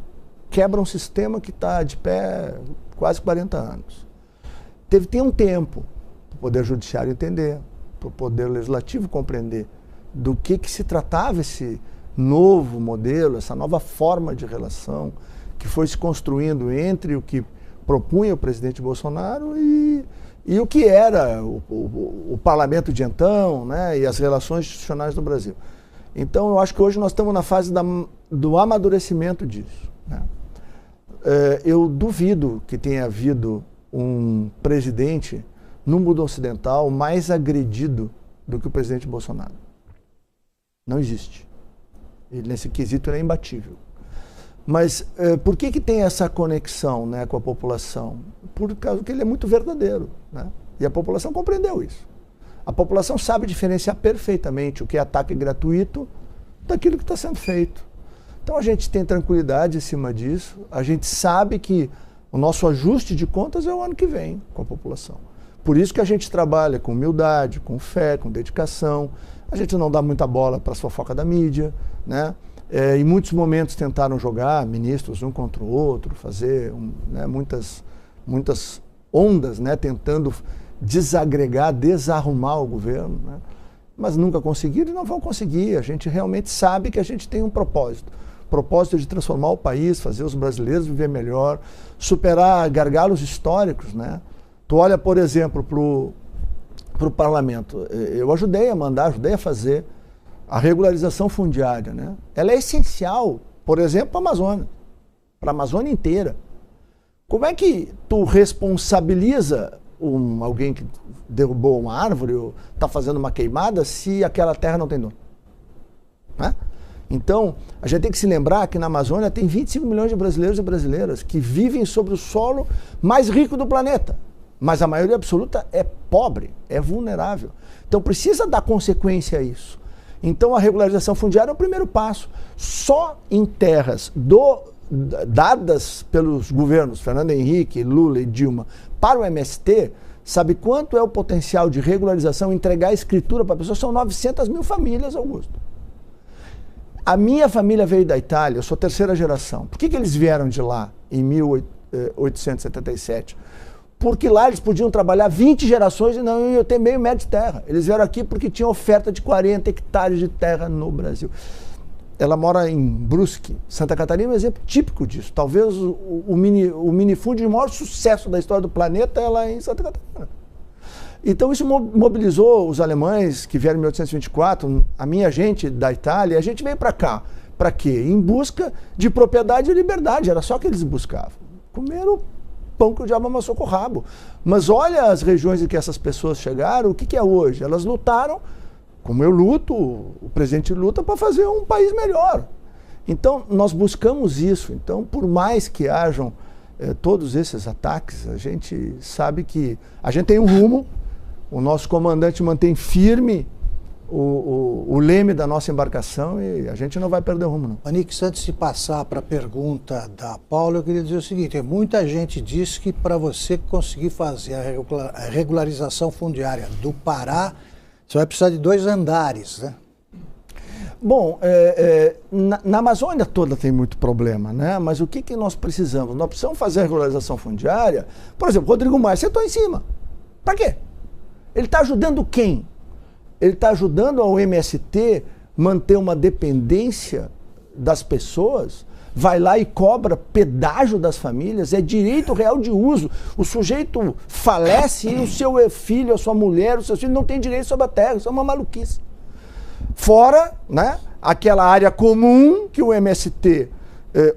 Quebra um sistema que está de pé quase 40 anos. Tem um tempo para o Poder Judiciário entender, para o Poder Legislativo compreender do que se tratava esse novo modelo, essa nova forma de relação que foi se construindo entre o que propunha o presidente Bolsonaro e o que era o parlamento de então, né, e as relações institucionais do Brasil. Então, eu acho que hoje nós estamos na fase do amadurecimento disso, né? Eu duvido que tenha havido um presidente no mundo ocidental mais agredido do que o presidente Bolsonaro. Não existe. Ele, nesse quesito, ele é imbatível. Mas por que tem essa conexão, né, com a população? Por causa que ele é muito verdadeiro, né? E a população compreendeu isso. A população sabe diferenciar perfeitamente o que é ataque gratuito daquilo que está sendo feito. Então a gente tem tranquilidade em cima disso, a gente sabe que o nosso ajuste de contas é o ano que vem com a população. Por isso que a gente trabalha com humildade, com fé, com dedicação, a gente não dá muita bola para as fofocas da mídia, né? Em muitos momentos tentaram jogar ministros um contra o outro, fazer né, muitas ondas, né, tentando desagregar, desarrumar o governo, né? Mas nunca conseguiram e não vão conseguir. A gente realmente sabe que a gente tem um propósito. Propósito de transformar o país, fazer os brasileiros viver melhor, superar gargalos históricos, né? Tu olha, por exemplo, para o parlamento. Eu ajudei a fazer a regularização fundiária, né? Ela é essencial, por exemplo, para a Amazônia inteira. Como é que tu responsabiliza alguém que derrubou uma árvore ou está fazendo uma queimada se aquela terra não tem dono? Né? Então, a gente tem que se lembrar que na Amazônia tem 25 milhões de brasileiros e brasileiras que vivem sobre o solo mais rico do planeta. Mas a maioria absoluta é pobre, é vulnerável. Então precisa dar consequência a isso. Então a regularização fundiária é o primeiro passo. Só em terras dadas pelos governos Fernando Henrique, Lula e Dilma para o MST, sabe quanto é o potencial de regularização, entregar a escritura para a pessoa? São 900 mil famílias, Augusto. A minha família veio da Itália, eu sou terceira geração. Por que eles vieram de lá em 1877? Porque lá eles podiam trabalhar 20 gerações e não iam ter meio metro de terra. Eles vieram aqui porque tinham oferta de 40 hectares de terra no Brasil. Ela mora em Brusque, Santa Catarina, é um exemplo típico disso. Talvez o minifúndio de maior sucesso da história do planeta é lá em Santa Catarina. Então isso mobilizou os alemães que vieram em 1824, a minha gente da Itália, a gente veio para cá. Para quê? Em busca de propriedade e liberdade, era só o que eles buscavam. Comeram pão que o diabo amassou com o rabo. Mas olha as regiões em que essas pessoas chegaram, o que é hoje? Elas lutaram, como eu luto, o presidente luta para fazer um país melhor. Então nós buscamos isso. Então por mais que hajam todos esses ataques, a gente sabe que a gente tem um rumo. O nosso comandante mantém firme o leme da nossa embarcação e a gente não vai perder o rumo, não. Onix, antes de passar para a pergunta da Paula, eu queria dizer o seguinte: muita gente diz que para você conseguir fazer a regularização fundiária do Pará, você vai precisar de 2 andares, né? Bom, na Amazônia toda tem muito problema, né? Mas o que nós precisamos? Nós precisamos fazer a regularização fundiária. Por exemplo, Rodrigo Maia sentou em cima. Para quê? Ele está ajudando quem? Ele está ajudando ao MST manter uma dependência das pessoas, vai lá e cobra pedágio das famílias, é direito real de uso. O sujeito falece e o seu filho, a sua mulher, os seus filhos não têm direito sobre a terra, isso é uma maluquice. Fora, né, aquela área comum que o MST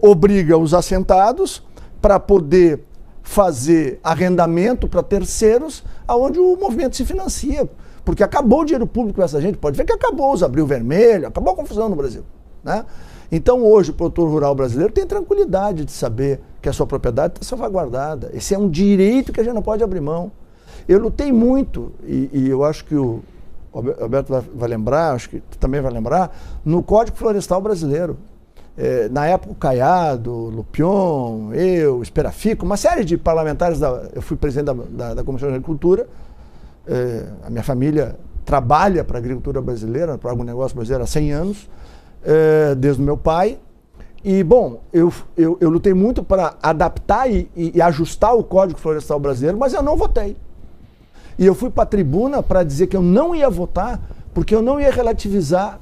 obriga os assentados para poder fazer arrendamento para terceiros, aonde o movimento se financia. Porque acabou o dinheiro público com essa gente. Pode ver que acabou os Abril Vermelho, acabou a confusão no Brasil, né? Então hoje o produtor rural brasileiro tem tranquilidade de saber que a sua propriedade está salvaguardada. Esse é um direito que a gente não pode abrir mão. Eu lutei muito, e eu acho que o Alberto vai lembrar, acho que tu também vai lembrar, no Código Florestal Brasileiro. Na época o Caiado, Lupion, eu, Esperafico, uma série de parlamentares, eu fui presidente da Comissão de Agricultura, a minha família trabalha para a agricultura brasileira, para o agronegócio brasileiro há 100 anos, desde o meu pai. E, bom, eu lutei muito para adaptar e ajustar o Código Florestal Brasileiro, mas eu não votei. E eu fui para a tribuna para dizer que eu não ia votar, porque eu não ia relativizar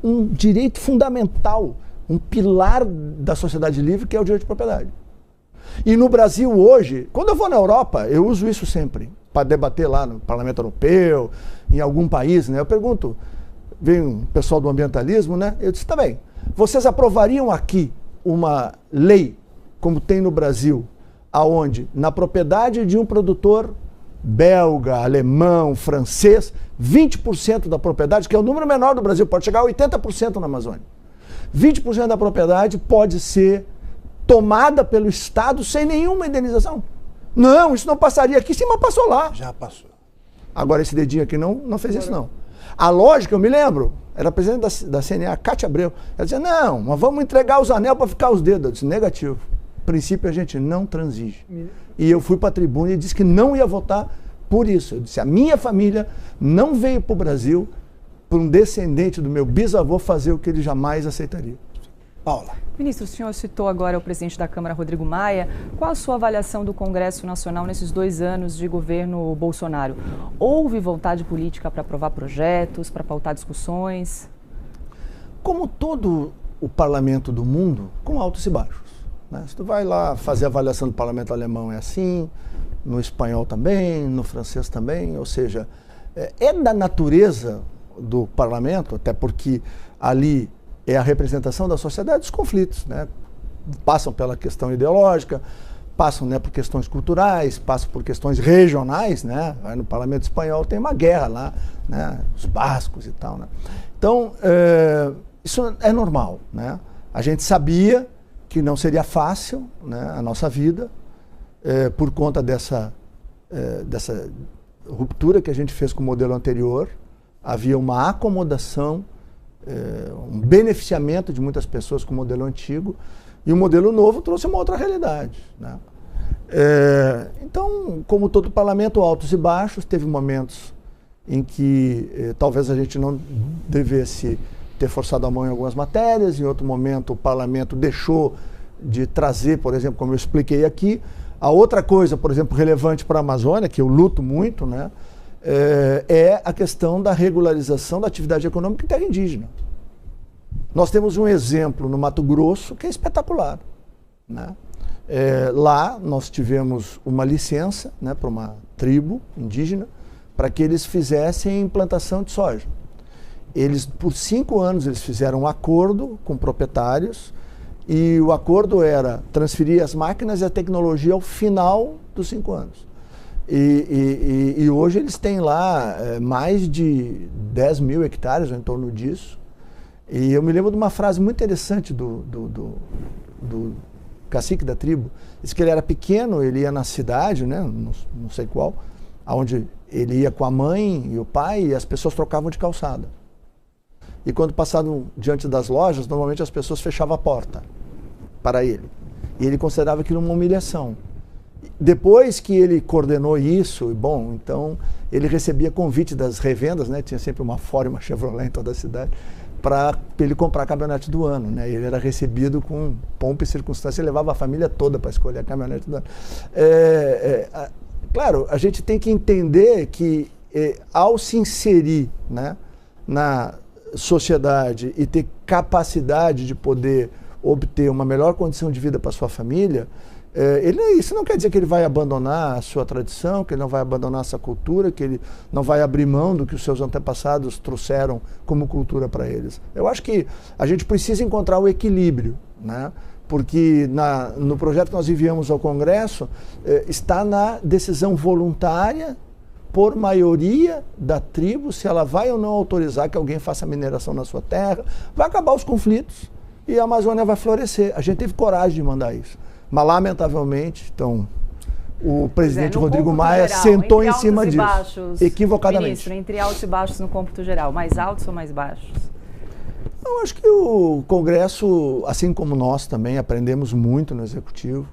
um direito fundamental, um pilar da sociedade livre, que é o direito de propriedade. E no Brasil hoje, quando eu vou na Europa, eu uso isso sempre, para debater lá no Parlamento Europeu, em algum país, né? Eu pergunto, vem um pessoal do ambientalismo, né? Eu disse, tá bem, vocês aprovariam aqui uma lei, como tem no Brasil, aonde na propriedade de um produtor belga, alemão, francês, 20% da propriedade, que é o número menor do Brasil, pode chegar a 80% na Amazônia. 20% da propriedade pode ser tomada pelo Estado sem nenhuma indenização. Não, isso não passaria aqui, sim, mas passou lá. Já passou. Agora esse dedinho aqui não fez isso, não. A lógica, eu me lembro, era a presidente da CNA, Cátia Abreu. Ela dizia, não, mas vamos entregar os anel para ficar os dedos. Eu disse, negativo. No princípio, a gente não transige. E eu fui para a tribuna e disse que não ia votar por isso. Eu disse, a minha família não veio para o Brasil por um descendente do meu bisavô fazer o que ele jamais aceitaria. Paula. Ministro, o senhor citou agora o presidente da Câmara, Rodrigo Maia. Qual a sua avaliação do Congresso Nacional nesses 2 anos de governo Bolsonaro? Houve vontade política para aprovar projetos, para pautar discussões? Como todo o parlamento do mundo, com altos e baixos, né? Se tu vai lá fazer a avaliação do parlamento alemão é assim, no espanhol também, no francês também, ou seja, é da natureza do parlamento, até porque ali é a representação da sociedade, os conflitos, né? Passam pela questão ideológica, passam, né, por questões culturais, passam por questões regionais, né? Aí no parlamento espanhol tem uma guerra lá, né? Os bascos e tal, né? Então, isso é normal, né? A gente sabia que não seria fácil, né, a nossa vida, por conta dessa ruptura que a gente fez com o modelo anterior. Havia uma acomodação, um beneficiamento de muitas pessoas com o modelo antigo, e o modelo novo trouxe uma outra realidade, né? Então, como todo parlamento, altos e baixos, teve momentos em que talvez a gente não devesse ter forçado a mão em algumas matérias, em outro momento o parlamento deixou de trazer, por exemplo, como eu expliquei aqui. A outra coisa, por exemplo, relevante para a Amazônia, que eu luto muito, né, é a questão da regularização da atividade econômica em terra indígena. Nós temos um exemplo no Mato Grosso que é espetacular, né? Lá nós tivemos uma licença, né, para uma tribo indígena para que eles fizessem implantação de soja. Eles, por 5 anos, eles fizeram um acordo com proprietários, e o acordo era transferir as máquinas e a tecnologia ao final dos 5 anos. E hoje eles têm lá mais de 10 mil hectares, ou em torno disso. E eu me lembro de uma frase muito interessante do cacique da tribo. Disse que ele era pequeno, ele ia na cidade, né, não sei qual, onde ele ia com a mãe e o pai, e as pessoas trocavam de calçada. E quando passavam diante das lojas, normalmente as pessoas fechavam a porta para ele. E ele considerava aquilo uma humilhação. Depois que ele coordenou isso, bom, então ele recebia convite das revendas, né? Tinha sempre uma Ford e uma Chevrolet em toda a cidade, para ele comprar a caminhonete do ano, né? Ele era recebido com pompa e circunstância e levava a família toda para escolher a caminhonete do ano. Claro, a gente tem que entender que ao se inserir, né, na sociedade e ter capacidade de poder obter uma melhor condição de vida para sua família, isso não quer dizer que ele vai abandonar a sua tradição, que ele não vai abandonar essa cultura, que ele não vai abrir mão do que os seus antepassados trouxeram como cultura para eles. Eu acho que a gente precisa encontrar o equilíbrio, né? Porque no projeto que nós enviamos ao Congresso, está na decisão voluntária, por maioria da tribo, se ela vai ou não autorizar que alguém faça mineração na sua terra, vai acabar os conflitos e a Amazônia vai florescer. A gente teve coragem de mandar isso. Mas, lamentavelmente, então, o presidente Rodrigo Maia sentou em cima disso, baixos, equivocadamente. Ministro, entre altos e baixos no cômputo geral, mais altos ou mais baixos? Eu acho que o Congresso, assim como nós também, aprendemos muito no Executivo.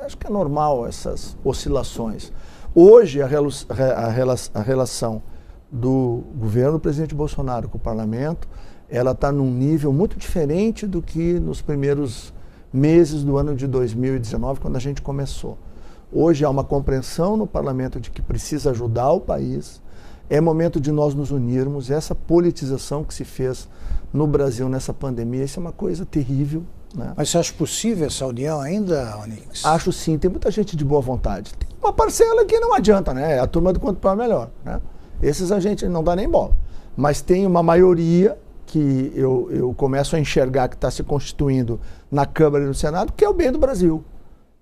Acho que é normal essas oscilações. Hoje, a relação do governo do presidente Bolsonaro com o parlamento, ela está num nível muito diferente do que nos primeiros meses do ano de 2019, quando a gente começou. Hoje há uma compreensão no parlamento de que precisa ajudar o país. É momento de nós nos unirmos. Essa politização que se fez no Brasil nessa pandemia, isso é uma coisa terrível, né? Mas você acha possível essa união ainda, Onyx? Acho sim, tem muita gente de boa vontade. Tem uma parcela que não adianta, né? É a turma do quanto para melhor, né? Esses a gente não dá nem bola. Mas tem uma maioria que eu começo a enxergar que está se constituindo na Câmara e no Senado, que é o bem do Brasil.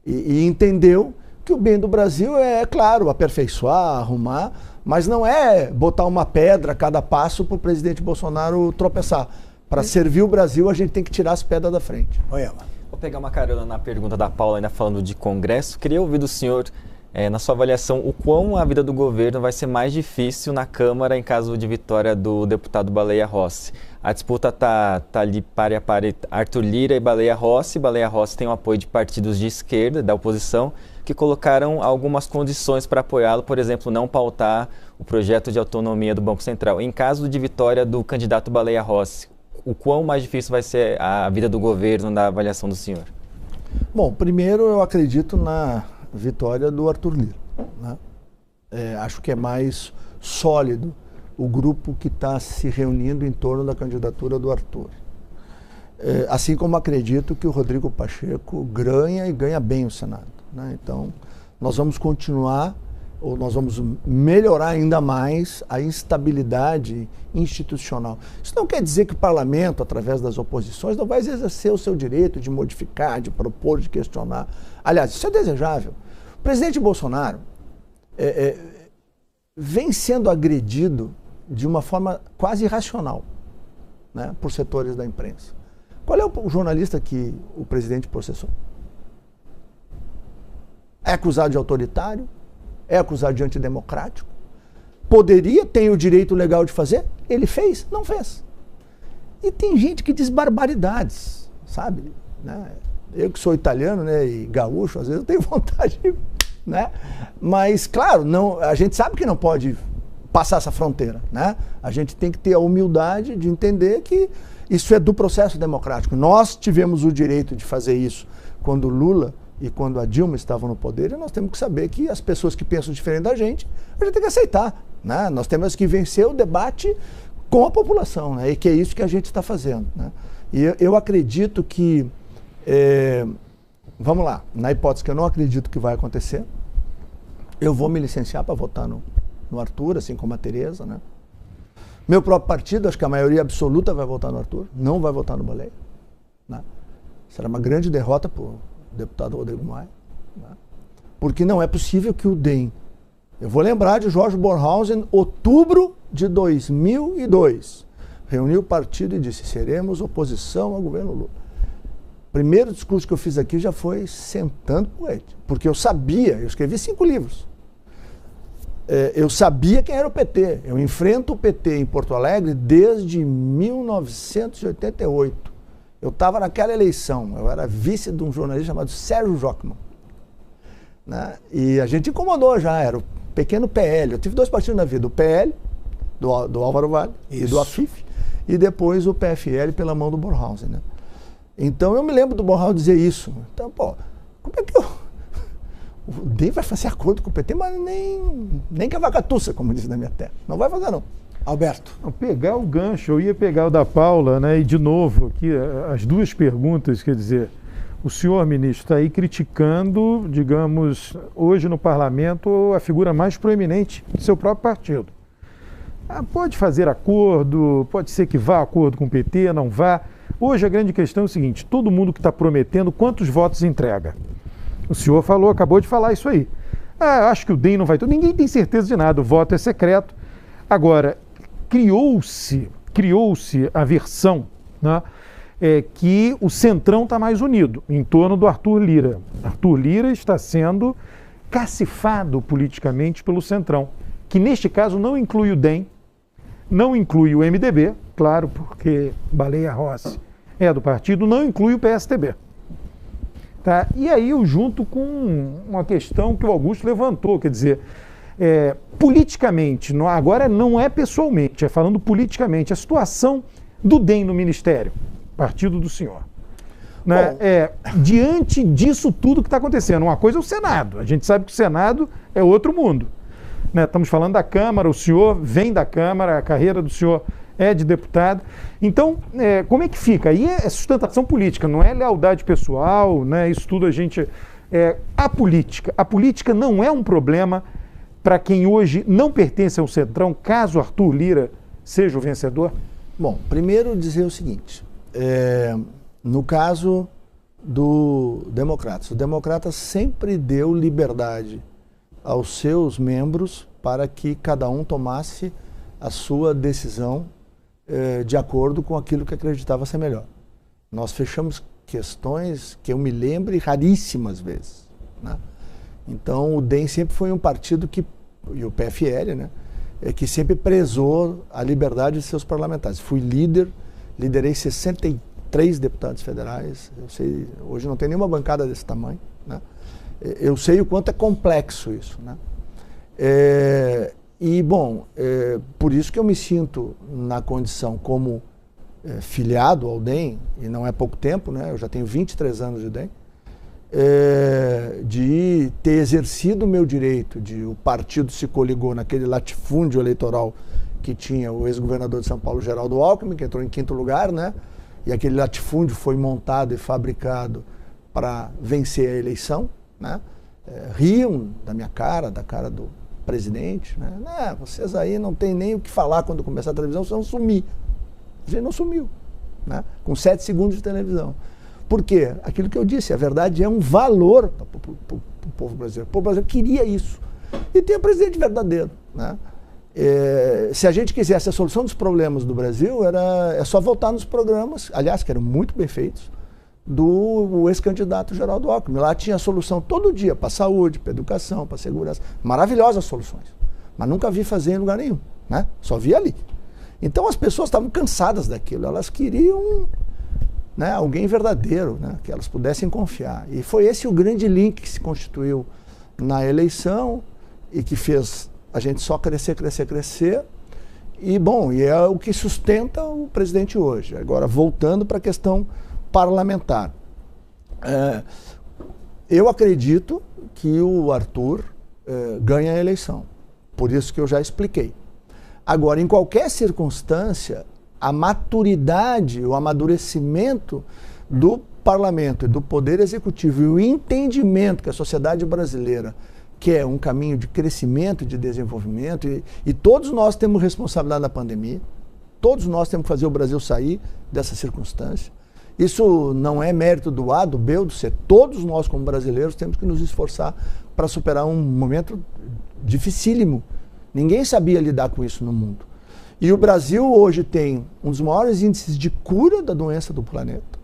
E entendeu que o bem do Brasil é, claro, aperfeiçoar, arrumar, mas não é botar uma pedra a cada passo para o presidente Bolsonaro tropeçar. Para servir o Brasil, a gente tem que tirar as pedras da frente. Vou pegar uma carona na pergunta da Paula, ainda falando de Congresso. Queria ouvir do senhor, na sua avaliação, o quão a vida do governo vai ser mais difícil na Câmara em caso de vitória do deputado Baleia Rossi. A disputa está ali pare a pare, Arthur Lira e Baleia Rossi. Baleia Rossi tem o apoio de partidos de esquerda, da oposição, que colocaram algumas condições para apoiá-lo, por exemplo, não pautar o projeto de autonomia do Banco Central. Em caso de vitória do candidato Baleia Rossi, o quão mais difícil vai ser a vida do governo na avaliação do senhor? Bom, primeiro eu acredito na vitória do Arthur Lira, né? Acho que é mais sólido o grupo que está se reunindo em torno da candidatura do Arthur. Assim como acredito que o Rodrigo Pacheco ganha e ganha bem o Senado, né? Então, nós vamos continuar, ou nós vamos melhorar ainda mais a instabilidade institucional. Isso não quer dizer que o parlamento, através das oposições, não vai exercer o seu direito de modificar, de propor, de questionar. Aliás, isso é desejável. O presidente Bolsonaro vem sendo agredido de uma forma quase irracional, né, por setores da imprensa. Qual é o jornalista que o presidente processou? É acusado de autoritário? É acusado de antidemocrático? Poderia, tem o direito legal de fazer? Ele fez? Não fez. E tem gente que diz barbaridades, sabe? Né? Eu que sou italiano, né, e gaúcho, às vezes eu tenho vontade, né? Mas, claro, não, a gente sabe que não pode passar essa fronteira, né? A gente tem que ter a humildade de entender que isso é do processo democrático. Nós tivemos o direito de fazer isso quando Lula e quando a Dilma estavam no poder, e nós temos que saber que as pessoas que pensam diferente da gente, a gente tem que aceitar, né? Nós temos que vencer o debate com a população, né? E que é isso que a gente está fazendo, né? E eu acredito que, vamos lá, na hipótese que eu não acredito que vai acontecer, eu vou me licenciar para votar no Arthur, assim como a Tereza, né? Meu próprio partido, acho que a maioria absoluta vai votar no Arthur, não vai votar no Baleia, né? Será uma grande derrota para o deputado Rodrigo Maia, né? Porque não é possível que o DEM... Eu vou lembrar de Jorge Bornhausen, outubro de 2002, reuniu o partido e disse: seremos oposição ao governo Lula. O primeiro discurso que eu fiz aqui já foi sentando poente, porque eu sabia, eu escrevi 5 livros, eu sabia quem era o PT. Eu enfrento o PT em Porto Alegre desde 1988. Eu estava naquela eleição, eu era vice de um jornalista chamado Sérgio Jockman, né? E a gente incomodou já, era o pequeno PL. Eu tive 2 partidos na vida, o PL, do Álvaro Vale, e do Afif, e depois o PFL pela mão do Bornhausen, né? Então eu me lembro do Bornhausen dizer isso. Então, pô, como é que o DEM vai fazer acordo com o PT, mas nem cavacatuça, como diz na minha terra. Não vai fazer, não. Alberto. Pegar o gancho, eu ia pegar o da Paula, né? E de novo, aqui, as duas perguntas, quer dizer, o senhor ministro está aí criticando, digamos, hoje no parlamento, a figura mais proeminente do seu próprio partido. Pode fazer acordo, pode ser que vá a acordo com o PT, não vá. Hoje a grande questão é o seguinte, todo mundo que está prometendo, quantos votos entrega? O senhor falou, acabou de falar isso aí. Acho que o DEM não vai ter. Ninguém tem certeza de nada, o voto é secreto. Agora, criou-se a versão, né, que o Centrão está mais unido em torno do Arthur Lira. Arthur Lira está sendo cacifado politicamente pelo Centrão, que neste caso não inclui o DEM, não inclui o MDB, claro, porque Baleia Rossi é do partido, não inclui o PSDB. Tá? E aí eu junto com uma questão que o Augusto levantou, quer dizer, politicamente, agora não é pessoalmente, é falando politicamente, a situação do DEM no Ministério, partido do senhor. Né? Diante disso tudo que está acontecendo, uma coisa é o Senado, a gente sabe que o Senado é outro mundo. Né? Estamos falando da Câmara, o senhor vem da Câmara, a carreira do senhor é de deputado. Então, como é que fica? Aí é sustentação política, não é lealdade pessoal, né? Isso tudo a gente... A política não é um problema para quem hoje não pertence ao Centrão, caso Arthur Lira seja o vencedor? Bom, primeiro dizer o seguinte, no caso do Democratas, o Democratas sempre deu liberdade aos seus membros para que cada um tomasse a sua decisão de acordo com aquilo que acreditava ser melhor. Nós fechamos questões que eu me lembre raríssimas vezes, né? Então o DEM sempre foi um partido e o PFL, né, que sempre prezou a liberdade de seus parlamentares. Fui liderei 63 deputados federais, eu sei, hoje não tem nenhuma bancada desse tamanho, né? Eu sei o quanto é complexo isso, né? Por isso que eu me sinto na condição como filiado ao DEM, e não é pouco tempo, né? Eu já tenho 23 anos de DEM, de ter exercido o meu direito o partido se coligou naquele latifúndio eleitoral que tinha o ex-governador de São Paulo, Geraldo Alckmin, que entrou em 5º lugar, né? E aquele latifúndio foi montado e fabricado para vencer a eleição, né? Riam da minha cara, da cara do presidente, né? Vocês aí não tem nem o que falar quando começar a televisão, vocês vão sumir. A gente não sumiu, né? Com 7 segundos de televisão. Por quê? Aquilo que eu disse, a verdade é um valor para o povo brasileiro. O povo brasileiro queria isso. E tem um presidente verdadeiro, né? Se a gente quisesse a solução dos problemas do Brasil, é só voltar nos programas, aliás, que eram muito bem feitos, do ex-candidato Geraldo Alckmin. Lá tinha solução todo dia para a saúde, para a educação, para a segurança. Maravilhosas soluções. Mas nunca vi fazer em lugar nenhum, né? Só vi ali. Então as pessoas estavam cansadas daquilo. Elas queriam, né, alguém verdadeiro, né, que elas pudessem confiar. E foi esse o grande link que se constituiu na eleição e que fez a gente só crescer. E, bom, e é o que sustenta o presidente hoje. Agora, voltando para a questão parlamentar. Eu acredito que o Arthur ganha a eleição. Por isso que eu já expliquei. Agora, em qualquer circunstância, a maturidade, o amadurecimento do parlamento e do poder executivo e o entendimento que a sociedade brasileira quer um caminho de crescimento e de desenvolvimento, e todos nós temos responsabilidade na pandemia, todos nós temos que fazer o Brasil sair dessa circunstância. Isso não é mérito do A, do B ou do C. Todos nós, como brasileiros, temos que nos esforçar para superar um momento dificílimo. Ninguém sabia lidar com isso no mundo. E o Brasil hoje tem um dos maiores índices de cura da doença do planeta.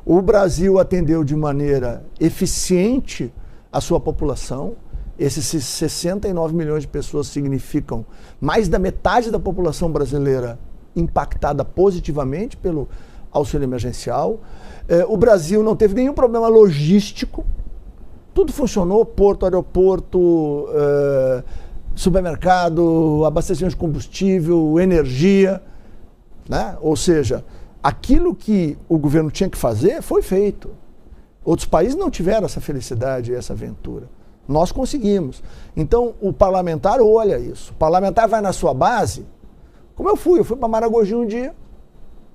O Brasil atendeu de maneira eficiente a sua população. Esses 69 milhões de pessoas significam mais da metade da população brasileira impactada positivamente pelo auxílio emergencial. O Brasil não teve nenhum problema logístico. Tudo funcionou, porto, aeroporto, supermercado, abastecimento de combustível, energia, né? Ou seja, aquilo que o governo tinha que fazer foi feito. Outros países não tiveram essa felicidade e essa aventura. Nós conseguimos. Então, o parlamentar olha isso. O parlamentar vai na sua base, Como eu fui para Maragogi um dia,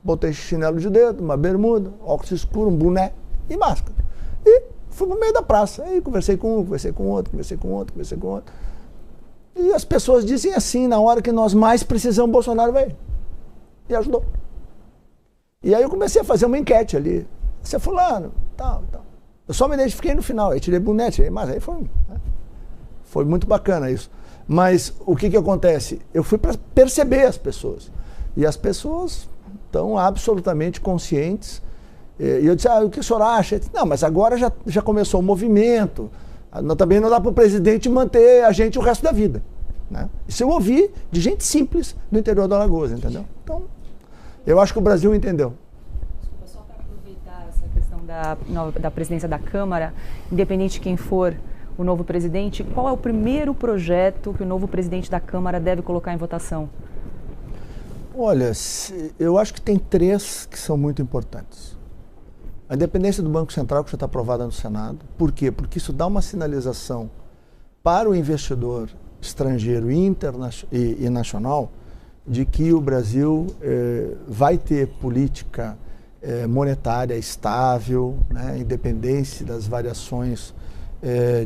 botei chinelo de dedo, uma bermuda, óculos escuros, um boné e máscara. E fui pro meio da praça. Aí conversei com um, conversei com outro, conversei com outro, conversei com outro. E as pessoas dizem assim, na hora que nós mais precisamos, Bolsonaro veio. E ajudou. E aí eu comecei a fazer uma enquete ali. Você é fulano, tal. Eu só me identifiquei no final, aí tirei boné, mas aí foi muito bacana isso. Mas o que acontece? Eu fui para perceber as pessoas. E as pessoas estão absolutamente conscientes. E eu disse, o que o senhor acha? Disse, não, mas agora já começou o movimento. Também não dá para o presidente manter a gente o resto da vida. Né? Isso eu ouvi de gente simples do interior do Alagoas, entendeu? Então, eu acho que o Brasil entendeu. Só para aproveitar essa questão da presidência da Câmara, independente de quem for o novo presidente, qual é o primeiro projeto que o novo presidente da Câmara deve colocar em votação? Olha, eu acho que tem 3 que são muito importantes. A independência do Banco Central, que já está aprovada no Senado. Por quê? Porque isso dá uma sinalização para o investidor estrangeiro e nacional de que o Brasil vai ter política monetária estável, né, independente das variações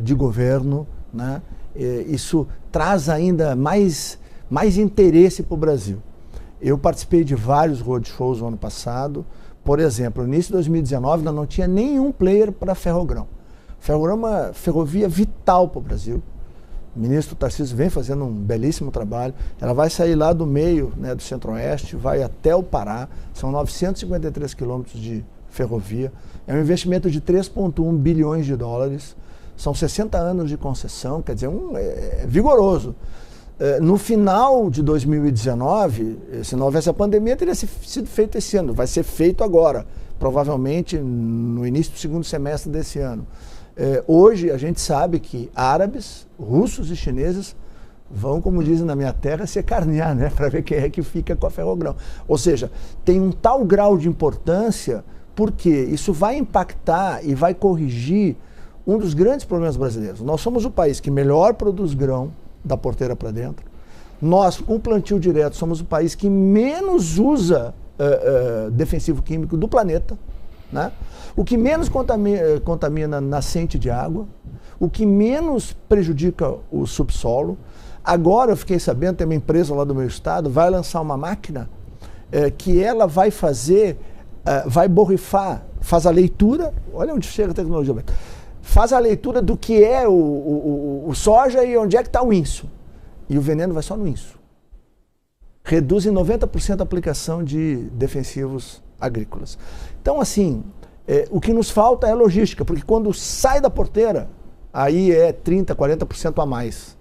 de governo, né? Isso traz ainda mais interesse para o Brasil. Eu participei de vários roadshows no ano passado. Por exemplo, no início de 2019, ainda não tinha nenhum player para ferrogrão. Ferrogrão é uma ferrovia vital para o Brasil. O ministro Tarcísio vem fazendo um belíssimo trabalho. Ela vai sair lá do meio, né, do Centro-Oeste, vai até o Pará. São 953 quilômetros de ferrovia. É um investimento de 3,1 bilhões de dólares. São 60 anos de concessão, quer dizer, é vigoroso. No final de 2019, se não houvesse a pandemia, teria sido feito esse ano. Vai ser feito agora, provavelmente no início do segundo semestre desse ano. Hoje a gente sabe que árabes, russos e chineses vão, como dizem na minha terra, se carnear, né, para ver quem é que fica com a ferrogrão. Ou seja, tem um tal grau de importância, porque isso vai impactar e vai corrigir um dos grandes problemas brasileiros. Nós somos o país que melhor produz grão da porteira para dentro. Nós, com o plantio direto, somos o país que menos usa defensivo químico do planeta, né? O que menos contamina nascente de água, o que menos prejudica o subsolo. Agora eu fiquei sabendo, tem uma empresa lá do meu estado, vai lançar uma máquina que ela vai fazer, vai borrifar, faz a leitura, olha onde chega a tecnologia, faz a leitura do que é o soja e onde é que está o inso. E o veneno vai só no inso. Reduz em 90% a aplicação de defensivos agrícolas. Então, assim, o que nos falta é logística, porque quando sai da porteira, aí é 30%, 40% a mais.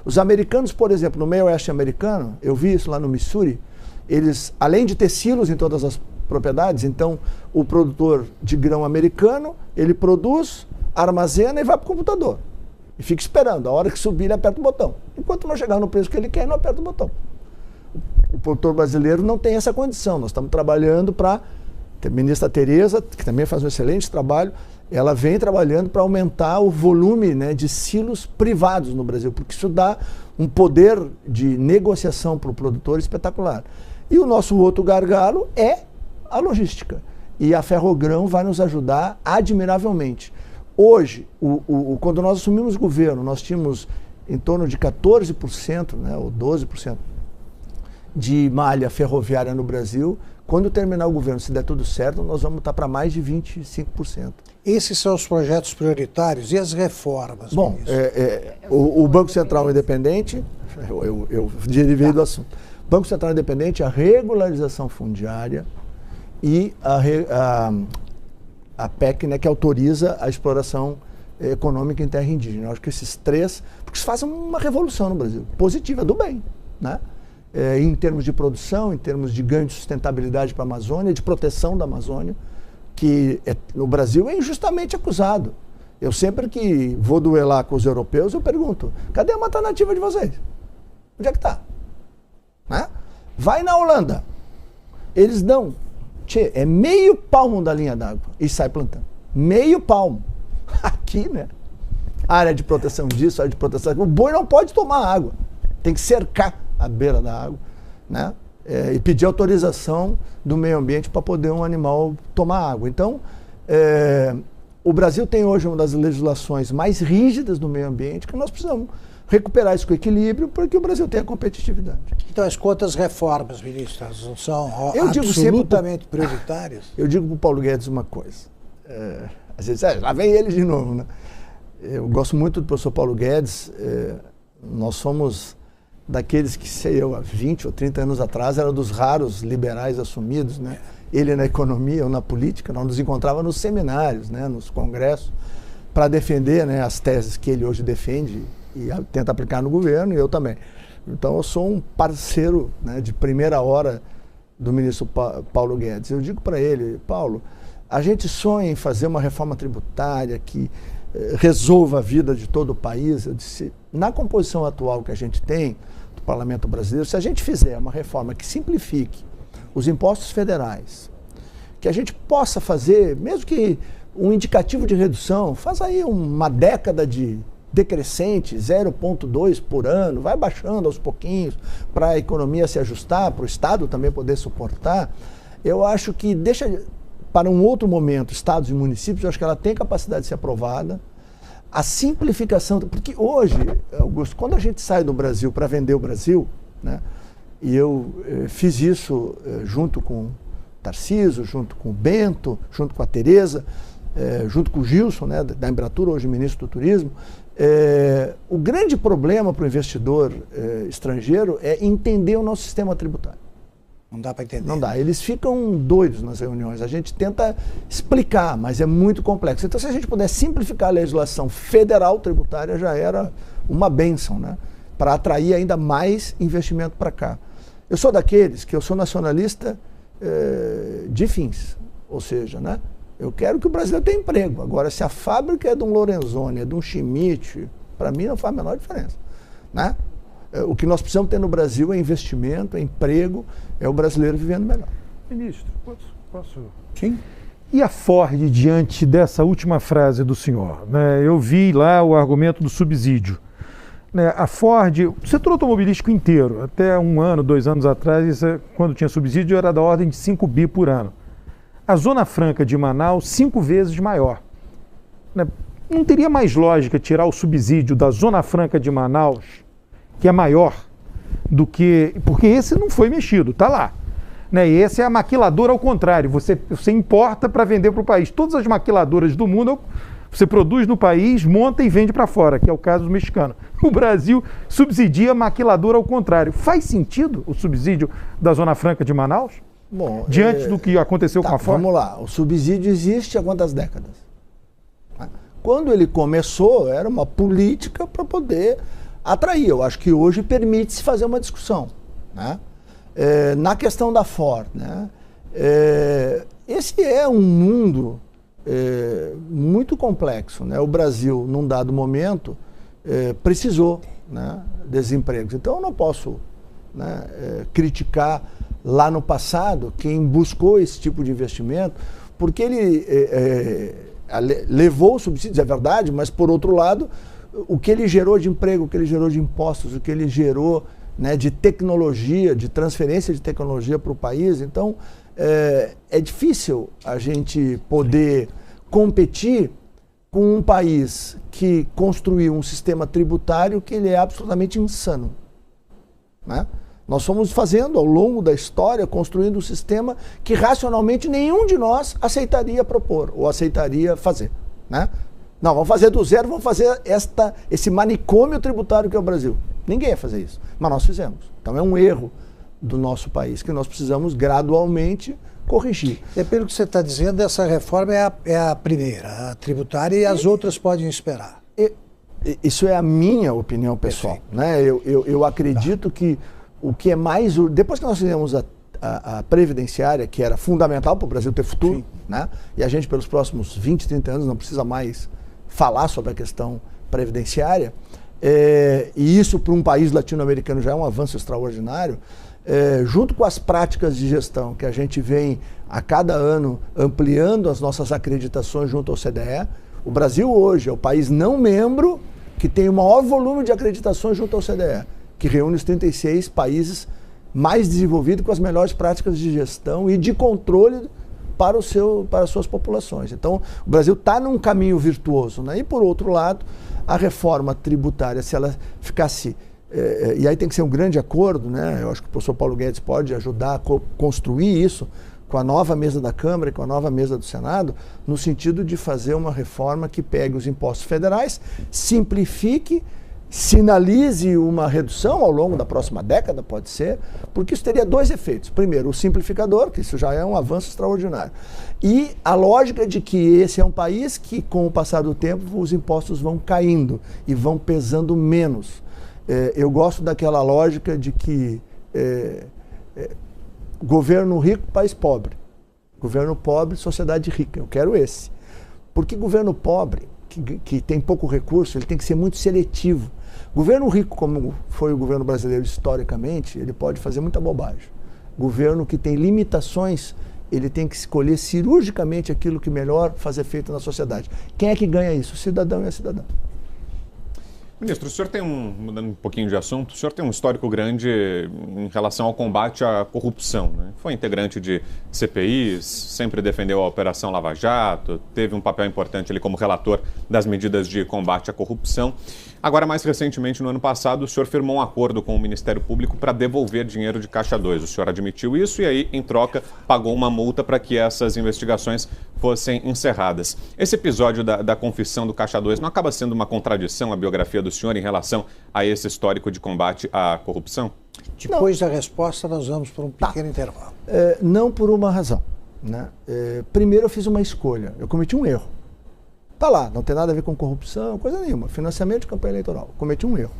Os americanos, por exemplo, no meio oeste americano, eu vi isso lá no Missouri, eles, além de ter silos em todas as propriedades, então o produtor de grão americano, ele produz, armazena e vai para o computador. E fica esperando. A hora que subir, ele aperta o botão. Enquanto não chegar no preço que ele quer, não aperta o botão. O produtor brasileiro não tem essa condição. Nós estamos trabalhando para... A ministra Tereza, que também faz um excelente trabalho, ela vem trabalhando para aumentar o volume, né, de silos privados no Brasil, porque isso dá um poder de negociação para o produtor espetacular. E o nosso outro gargalo é a logística. E a Ferrogrão vai nos ajudar admiravelmente. Hoje, quando nós assumimos o governo, nós tínhamos em torno de 14%, né, ou 12% de malha ferroviária no Brasil. Quando terminar o governo, se der tudo certo, nós vamos estar para mais de 25%. Esses são os projetos prioritários e as reformas? Bom, o Banco Central Independente, eu derivei do assunto. Banco Central Independente, a regularização fundiária e a PEC, né, que autoriza a exploração econômica em terra indígena. Eu acho que esses 3, porque isso faz uma revolução no Brasil, positiva, do bem, né? Em termos de produção, em termos de ganho de sustentabilidade para a Amazônia, de proteção da Amazônia, que no Brasil é injustamente acusado. Eu sempre que vou duelar com os europeus, eu pergunto, cadê a mata nativa de vocês? Onde é que está? Né? Vai na Holanda, eles dão, meio palmo da linha d'água e sai plantando. Meio palmo. Aqui, né? Área de proteção disso, área de proteção daquilo. O boi não pode tomar água, tem que cercar a beira da água, né? e pedir autorização do meio ambiente para poder um animal tomar água. Então, o Brasil tem hoje uma das legislações mais rígidas do meio ambiente, que nós precisamos recuperar isso com equilíbrio para que o Brasil tenha competitividade. Então as quantas reformas, ministro, não são absolutamente prioritárias? Eu digo para o Paulo Guedes uma coisa. Às vezes, lá vem ele de novo, né? Eu gosto muito do professor Paulo Guedes. Nós somos daqueles que, sei eu, há 20 ou 30 anos atrás, era dos raros liberais assumidos, né? Ele na economia ou na política, nós nos encontrávamos nos seminários, né? Nos congressos, para defender, né, as teses que ele hoje defende e tenta aplicar no governo, e eu também. Então eu sou um parceiro, né, de primeira hora do ministro Paulo Guedes. Eu digo para ele: Paulo, a gente sonha em fazer uma reforma tributária que resolva a vida de todo o país. Eu disse, na composição atual que a gente tem do Parlamento Brasileiro, se a gente fizer uma reforma que simplifique os impostos federais, que a gente possa fazer, mesmo que um indicativo de redução, faz aí uma década de decrescente, 0,2 por ano, vai baixando aos pouquinhos para a economia se ajustar, para o Estado também poder suportar. Eu acho que deixa para um outro momento, estados e municípios, eu acho que ela tem capacidade de ser aprovada. A simplificação, porque hoje, Augusto, quando a gente sai do Brasil para vender o Brasil, né, e eu fiz isso junto com o Tarcísio, junto com o Bento, junto com a Tereza, junto com o Gilson, né, da Embratur, hoje ministro do Turismo, o grande problema para o investidor estrangeiro é entender o nosso sistema tributário. Não dá para entender. Não dá. Eles ficam doidos nas reuniões. A gente tenta explicar, mas é muito complexo. Então, se a gente puder simplificar a legislação federal tributária, já era uma bênção, né? Para atrair ainda mais investimento para cá. Eu sou daqueles que eu sou nacionalista de fins. Ou seja, né? Eu quero que o brasileiro tenha emprego. Agora, se a fábrica é de um Lorenzoni, é de um Schmidt, para mim não faz a menor diferença, né? O que nós precisamos ter no Brasil é investimento, é emprego, é o brasileiro vivendo melhor. Ministro, posso? Sim. E a Ford, diante dessa última frase do senhor? Né? Eu vi lá o argumento do subsídio. Né? A Ford, o setor automobilístico inteiro, até 1 ano, 2 anos atrás, quando tinha subsídio, era da ordem de 5 bi por ano. A Zona Franca de Manaus, 5 vezes maior. Né? Não teria mais lógica tirar o subsídio da Zona Franca de Manaus, que é maior do que... Porque esse não foi mexido, está lá. Né? E esse é a maquiladora ao contrário, você importa para vender para o país. Todas as maquiladoras do mundo, você produz no país, monta e vende para fora, que é o caso do mexicano. O Brasil subsidia a maquiladora ao contrário. Faz sentido o subsídio da Zona Franca de Manaus? Bom, diante do que aconteceu com a Ford? Vamos lá, o subsídio existe há quantas décadas? Quando ele começou, era uma política para poder atrair. Eu acho que hoje permite-se fazer uma discussão, né? Na questão da Ford, né? Esse é um mundo muito complexo, né? O Brasil, num dado momento, precisou, né, desses empregos. Então eu não posso, né, criticar lá no passado quem buscou esse tipo de investimento, porque ele levou subsídios, é verdade, mas por outro lado, o que ele gerou de emprego, o que ele gerou de impostos, o que ele gerou, né, de tecnologia, de transferência de tecnologia para o país. Então, é difícil a gente poder competir com um país que construiu um sistema tributário que ele é absolutamente insano, né? Nós fomos fazendo, ao longo da história, construindo um sistema que racionalmente nenhum de nós aceitaria propor ou aceitaria fazer, né? Não, vamos fazer do zero, vamos fazer esse manicômio tributário que é o Brasil. Ninguém ia fazer isso, mas nós fizemos. Então é um erro do nosso país que nós precisamos gradualmente corrigir. É pelo que você está dizendo, essa reforma é a primeira, a tributária, e as outras podem esperar. Isso é a minha opinião pessoal, né? Eu acredito que o que é mais... Depois que nós fizemos a previdenciária, que era fundamental para o Brasil ter futuro, né? E a gente, pelos próximos 20, 30 anos, não precisa mais falar sobre a questão previdenciária, e isso para um país latino-americano já é um avanço extraordinário, junto com as práticas de gestão que a gente vem a cada ano ampliando as nossas acreditações junto ao CDE. O Brasil hoje é o país não membro que tem o maior volume de acreditações junto ao CDE, que reúne os 36 países mais desenvolvido, com as melhores práticas de gestão e de controle para as suas populações. Então, o Brasil está num caminho virtuoso, né? E, por outro lado, a reforma tributária, se ela ficasse... e aí tem que ser um grande acordo, né? Eu acho que o professor Paulo Guedes pode ajudar a construir isso com a nova mesa da Câmara e com a nova mesa do Senado, no sentido de fazer uma reforma que pegue os impostos federais, simplifique, sinalize uma redução ao longo da próxima década, pode ser, porque isso teria dois efeitos. Primeiro, o simplificador, que isso já é um avanço extraordinário. E a lógica de que esse é um país que, com o passar do tempo, os impostos vão caindo e vão pesando menos. Eu gosto daquela lógica de que governo rico, país pobre. Governo pobre, sociedade rica. Eu quero esse. Porque governo pobre, que tem pouco recurso, ele tem que ser muito seletivo. Governo rico, como foi o governo brasileiro historicamente, ele pode fazer muita bobagem. Governo que tem limitações, ele tem que escolher cirurgicamente aquilo que melhor fazer feito na sociedade. Quem é que ganha isso? O cidadão e a cidadã. Ministro, o senhor tem mudando um pouquinho de assunto, o senhor tem um histórico grande em relação ao combate à corrupção, né? Foi integrante de CPIs, sempre defendeu a Operação Lava Jato, teve um papel importante ali como relator das medidas de combate à corrupção. Agora, mais recentemente, no ano passado, o senhor firmou um acordo com o Ministério Público para devolver dinheiro de Caixa 2. O senhor admitiu isso e aí, em troca, pagou uma multa para que essas investigações fossem encerradas. Esse episódio da confissão do Caixa 2 não acaba sendo uma contradição à biografia do senhor em relação a esse histórico de combate à corrupção? Depois da resposta, nós vamos para um pequeno intervalo. Não por uma razão, né? Primeiro, eu fiz uma escolha. Eu cometi um erro. Está lá, não tem nada a ver com corrupção, coisa nenhuma. Financiamento de campanha eleitoral. Cometi um erro.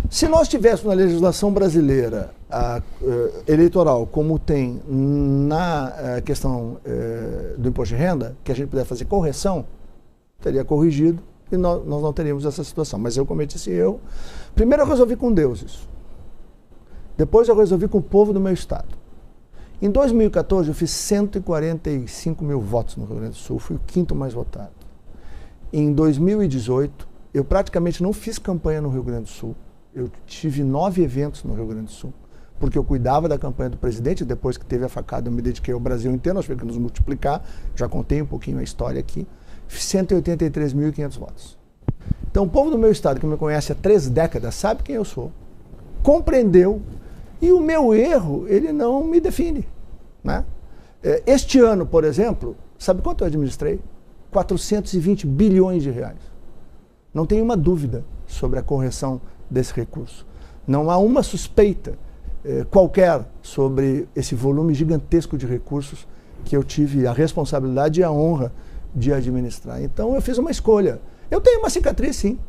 Se nós tivéssemos na legislação brasileira eleitoral, como tem na questão do imposto de renda, que a gente puder fazer correção, teria corrigido e nós não teríamos essa situação. Mas eu cometi esse erro. Primeiro eu resolvi com Deus isso. Depois eu resolvi com o povo do meu estado. Em 2014 eu fiz 145 mil votos no Rio Grande do Sul, fui o quinto mais votado. Em 2018, eu praticamente não fiz campanha no Rio Grande do Sul. Eu tive 9 eventos no Rio Grande do Sul, porque eu cuidava da campanha do presidente. Depois que teve a facada, eu me dediquei ao Brasil inteiro, nós tivemos que nos multiplicar. Já contei um pouquinho a história aqui. 183.500 votos. Então, o povo do meu estado, que me conhece há 3 décadas, sabe quem eu sou, compreendeu, e o meu erro, ele não me define, né? Este ano, por exemplo, sabe quanto eu administrei? 420 bilhões de reais. Não tem uma dúvida sobre a correção desse recurso. Não há uma suspeita qualquer sobre esse volume gigantesco de recursos que eu tive a responsabilidade e a honra de administrar. Então eu fiz uma escolha. Eu tenho uma cicatriz, sim,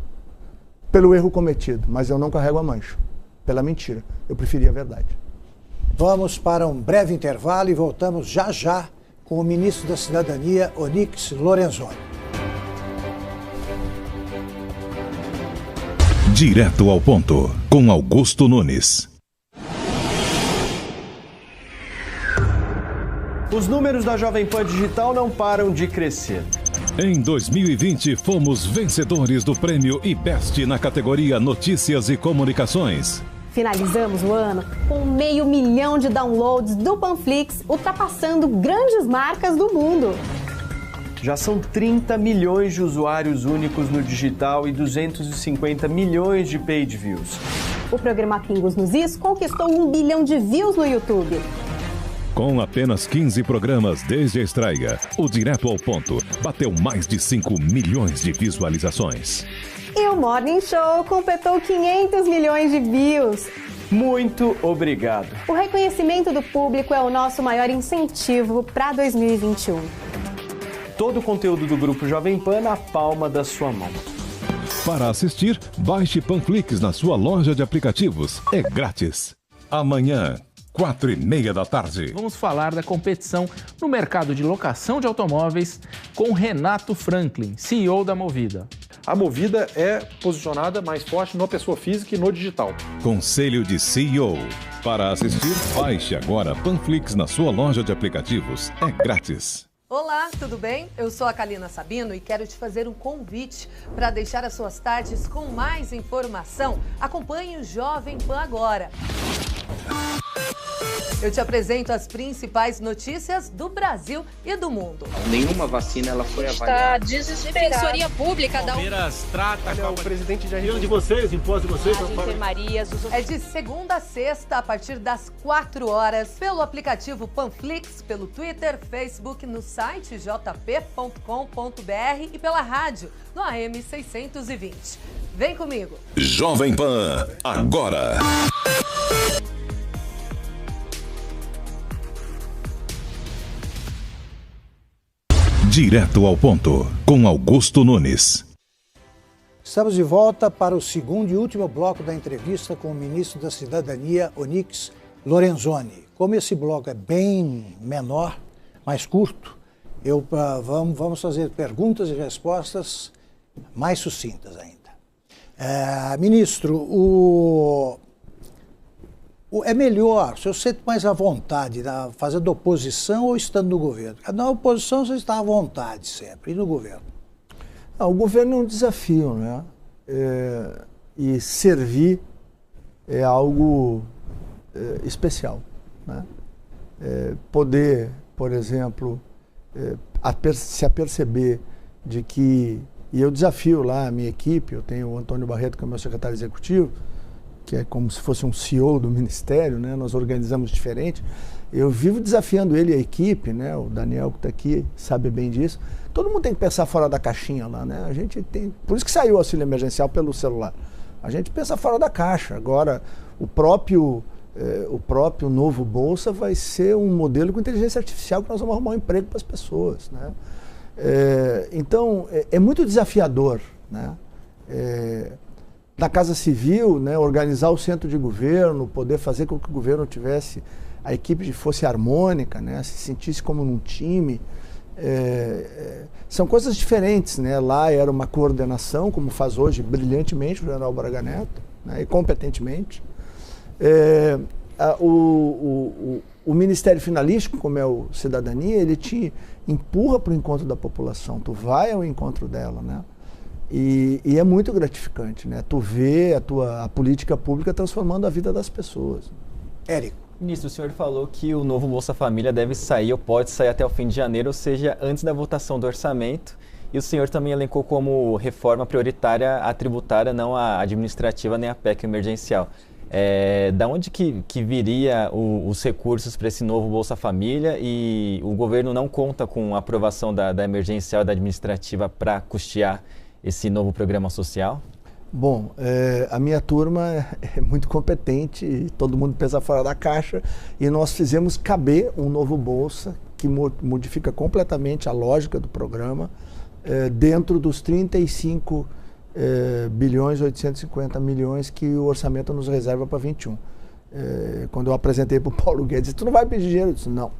pelo erro cometido, mas eu não carrego a mancha, pela mentira. Eu preferi a verdade. Vamos para um breve intervalo e voltamos já já com o ministro da Cidadania, Onyx Lorenzoni. Direto ao ponto, com Augusto Nunes. Os números da Jovem Pan Digital não param de crescer. Em 2020, fomos vencedores do prêmio IBEST na categoria Notícias e Comunicações. Finalizamos o ano com 500 mil de downloads do Panflix, ultrapassando grandes marcas do mundo. Já são 30 milhões de usuários únicos no digital e 250 milhões de paid views. O programa Pingos nos Is conquistou 1 bilhão de views no YouTube. Com apenas 15 programas desde a estreia, o Direto ao Ponto bateu mais de 5 milhões de visualizações. E o Morning Show completou 500 milhões de views. Muito obrigado. O reconhecimento do público é o nosso maior incentivo para 2021. Todo o conteúdo do Grupo Jovem Pan na palma da sua mão. Para assistir, baixe Panflix na sua loja de aplicativos. É grátis. Amanhã, 4h30 da tarde. Vamos falar da competição no mercado de locação de automóveis com Renato Franklin, CEO da Movida. A Movida é posicionada mais forte na pessoa física e no digital. Conselho de CEO. Para assistir, baixe agora Panflix na sua loja de aplicativos. É grátis. Olá, tudo bem? Eu sou a Kalina Sabino e quero te fazer um convite para deixar as suas tardes com mais informação. Acompanhe o Jovem Pan agora. Eu te apresento as principais notícias do Brasil e do mundo. Nenhuma vacina ela foi Está avaliada. desesperada. Defensoria Pública da Palmeiras trata Olha, o presidente já de vocês, imposto de vocês. É de segunda a sexta, a partir das 4 horas, pelo aplicativo Panflix, pelo Twitter, Facebook, no site jp.com.br e pela rádio, no AM 620. Vem comigo. Jovem Pan, agora. Direto ao ponto, com Augusto Nunes. Estamos de volta para o segundo e último bloco da entrevista com o ministro da Cidadania, Onyx Lorenzoni. Como esse bloco é bem menor, mais curto, vamos fazer perguntas e respostas mais sucintas ainda. Ministro, é melhor, se eu sinto mais à vontade fazendo oposição ou estando no governo? Na oposição você está à vontade sempre, e no governo? O governo é um desafio, né? E servir é algo especial, né? Poder, por exemplo, se aperceber de que... E eu desafio lá a minha equipe, eu tenho o Antônio Barreto, que é o meu secretário executivo, que é como se fosse um CEO do Ministério, né? Nós organizamos diferente. Eu vivo desafiando ele e a equipe, né? O Daniel que está aqui sabe bem disso. Todo mundo tem que pensar fora da caixinha lá, né? A gente tem... Por isso que saiu o auxílio emergencial pelo celular. A gente pensa fora da caixa. Agora, o próprio novo Bolsa vai ser um modelo com inteligência artificial que nós vamos arrumar um emprego para as pessoas, né? Então, é muito desafiador, né? Na Casa Civil, né, organizar o centro de governo, poder fazer com que o governo tivesse, a equipe fosse harmônica, né, se sentisse como num time. São coisas diferentes, né? Lá era uma coordenação, como faz hoje brilhantemente o general Braga Neto, né, e competentemente. O Ministério Finalístico, como é o Cidadania, ele te empurra para o encontro da população, tu vai ao encontro dela, né? E é muito gratificante, né? Tu vê a política pública transformando a vida das pessoas. Érico. Ministro, o senhor falou que o novo Bolsa Família deve sair ou pode sair até o fim de janeiro, ou seja, antes da votação do orçamento. E o senhor também elencou como reforma prioritária a tributária, não a administrativa nem a PEC emergencial. Da onde que viria os recursos para esse novo Bolsa Família, e o governo não conta com a aprovação da emergencial e da administrativa para custear esse novo programa social? Bom, a minha turma é muito competente, todo mundo pensa fora da caixa, e nós fizemos caber um novo Bolsa que modifica completamente a lógica do programa dentro dos 35 bilhões 850 milhões que o orçamento nos reserva para 21. Quando eu apresentei para o Paulo Guedes, tu não vai pedir dinheiro? Eu disse, não.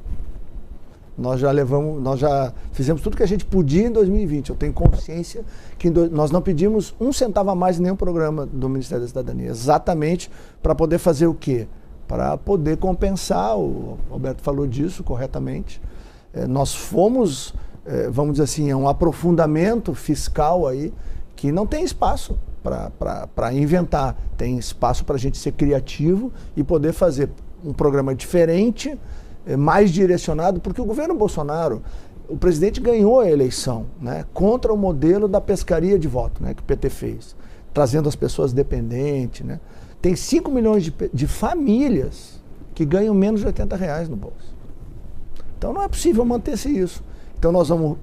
Nós já fizemos tudo que a gente podia em 2020. Eu tenho consciência que nós não pedimos um centavo a mais em nenhum programa do Ministério da Cidadania, exatamente para poder fazer o quê? Para poder compensar, o Roberto falou disso corretamente. Nós fomos, vamos dizer assim, um aprofundamento fiscal aí, que não tem espaço para inventar, tem espaço para a gente ser criativo e poder fazer um programa diferente, mais direcionado, porque o governo Bolsonaro, o presidente ganhou a eleição, né, contra o modelo da pescaria de voto, né, que o PT fez, trazendo as pessoas dependentes, né. Tem 5 milhões de famílias que ganham menos de R$80 no bolso. Então não é possível manter-se isso. Então nós vamos,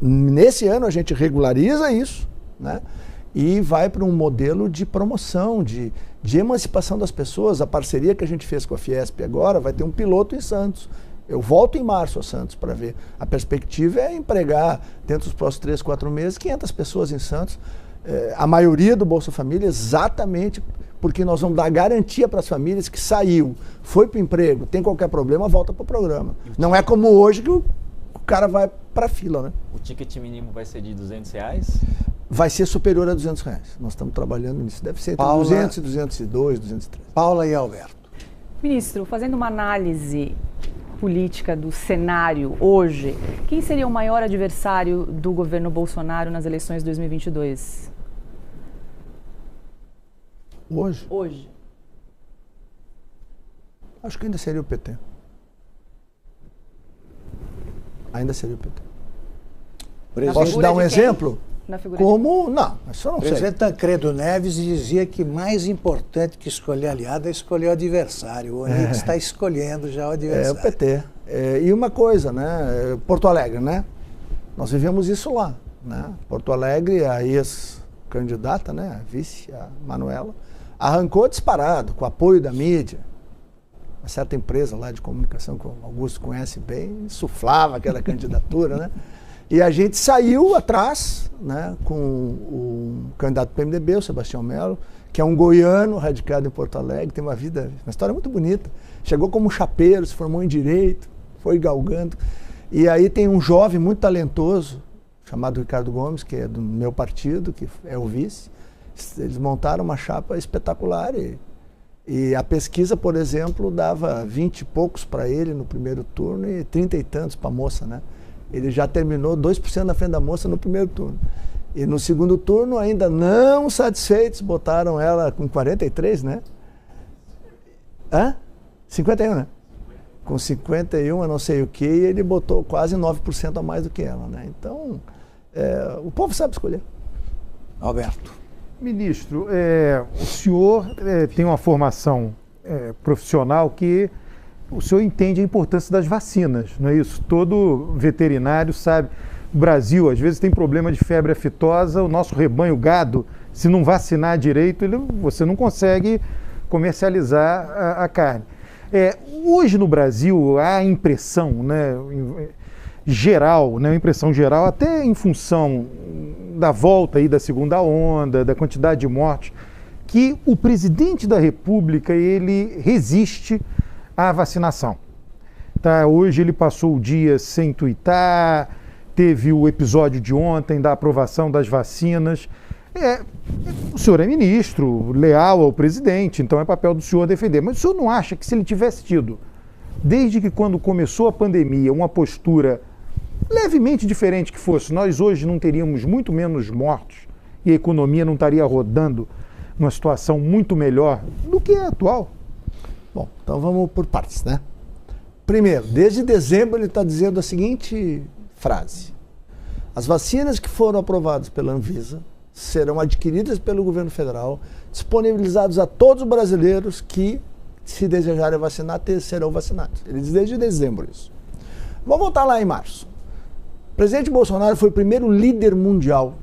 nesse ano a gente regulariza isso, né, e vai para um modelo de promoção, de emancipação das pessoas. A parceria que a gente fez com a Fiesp agora vai ter um piloto em Santos. Eu volto em março a Santos para ver. A perspectiva é empregar, dentro dos próximos 3, 4 meses, 500 pessoas em Santos. A maioria do Bolsa Família, exatamente porque nós vamos dar garantia para as famílias que saiu, foi para o emprego, tem qualquer problema, volta para o programa. Não é como hoje que o cara vai para a fila, né? O ticket mínimo vai ser de R$200? Vai ser superior a R$200. Nós estamos trabalhando nisso. Deve ser entre 200 e 202, 203. Paula e Alberto. Ministro, fazendo uma análise política do cenário hoje, quem seria o maior adversário do governo Bolsonaro nas eleições de 2022? Hoje? Hoje. Acho que ainda seria o PT. Ainda seria o PT. Posso dar um exemplo? Como? Não, isso eu não sei. O presidente Tancredo Neves dizia que mais importante que escolher aliado é escolher o adversário. O Onix está escolhendo já o adversário. É o PT. E uma coisa, né? Porto Alegre, né? Nós vivemos isso lá, né? Porto Alegre, a ex-candidata, né? A vice, a Manuela, arrancou disparado, com o apoio da mídia. Uma certa empresa lá de comunicação que o Augusto conhece bem, insuflava aquela candidatura, né? E a gente saiu atrás, né, com o candidato do PMDB, o Sebastião Melo, que é um goiano radicado em Porto Alegre, tem uma história muito bonita. Chegou como chapeiro, se formou em Direito, foi galgando. E aí tem um jovem muito talentoso, chamado Ricardo Gomes, que é do meu partido, que é o vice. Eles montaram uma chapa espetacular e a pesquisa, por exemplo, dava 20 e poucos para ele no primeiro turno e 30 e tantos para a moça, né? Ele já terminou 2% na frente da moça no primeiro turno. E no segundo turno, ainda não satisfeitos, botaram ela com 43, né? 51, né? Com 51, eu não sei o que, e ele botou quase 9% a mais do que ela, né? Então, o povo sabe escolher. Alberto. Ministro, o senhor tem uma formação profissional que o senhor entende a importância das vacinas, não é isso? Todo veterinário sabe. O Brasil, às vezes, tem problema de febre aftosa, o nosso rebanho gado, se não vacinar direito, você não consegue comercializar a carne. Hoje no Brasil, há a impressão, né, geral, né, impressão geral, até em função da volta aí da segunda onda, da quantidade de mortes, que o presidente da República, ele resiste à vacinação. Tá? Hoje ele passou o dia sem tuitar, teve o episódio de ontem da aprovação das vacinas. O senhor é ministro, leal ao presidente, então é papel do senhor defender. Mas o senhor não acha que se ele tivesse tido, desde que quando começou a pandemia, uma postura levemente diferente que fosse, nós hoje não teríamos muito menos mortos e a economia não estaria rodando numa situação muito melhor do que é atual? Bom, então vamos por partes, né? Primeiro, desde dezembro ele está dizendo a seguinte frase: as vacinas que foram aprovadas pela Anvisa serão adquiridas pelo governo federal, disponibilizados a todos os brasileiros que, se desejarem vacinar, serão vacinados. Ele diz desde dezembro isso. Vamos voltar lá em março. O presidente Bolsonaro foi o primeiro líder mundial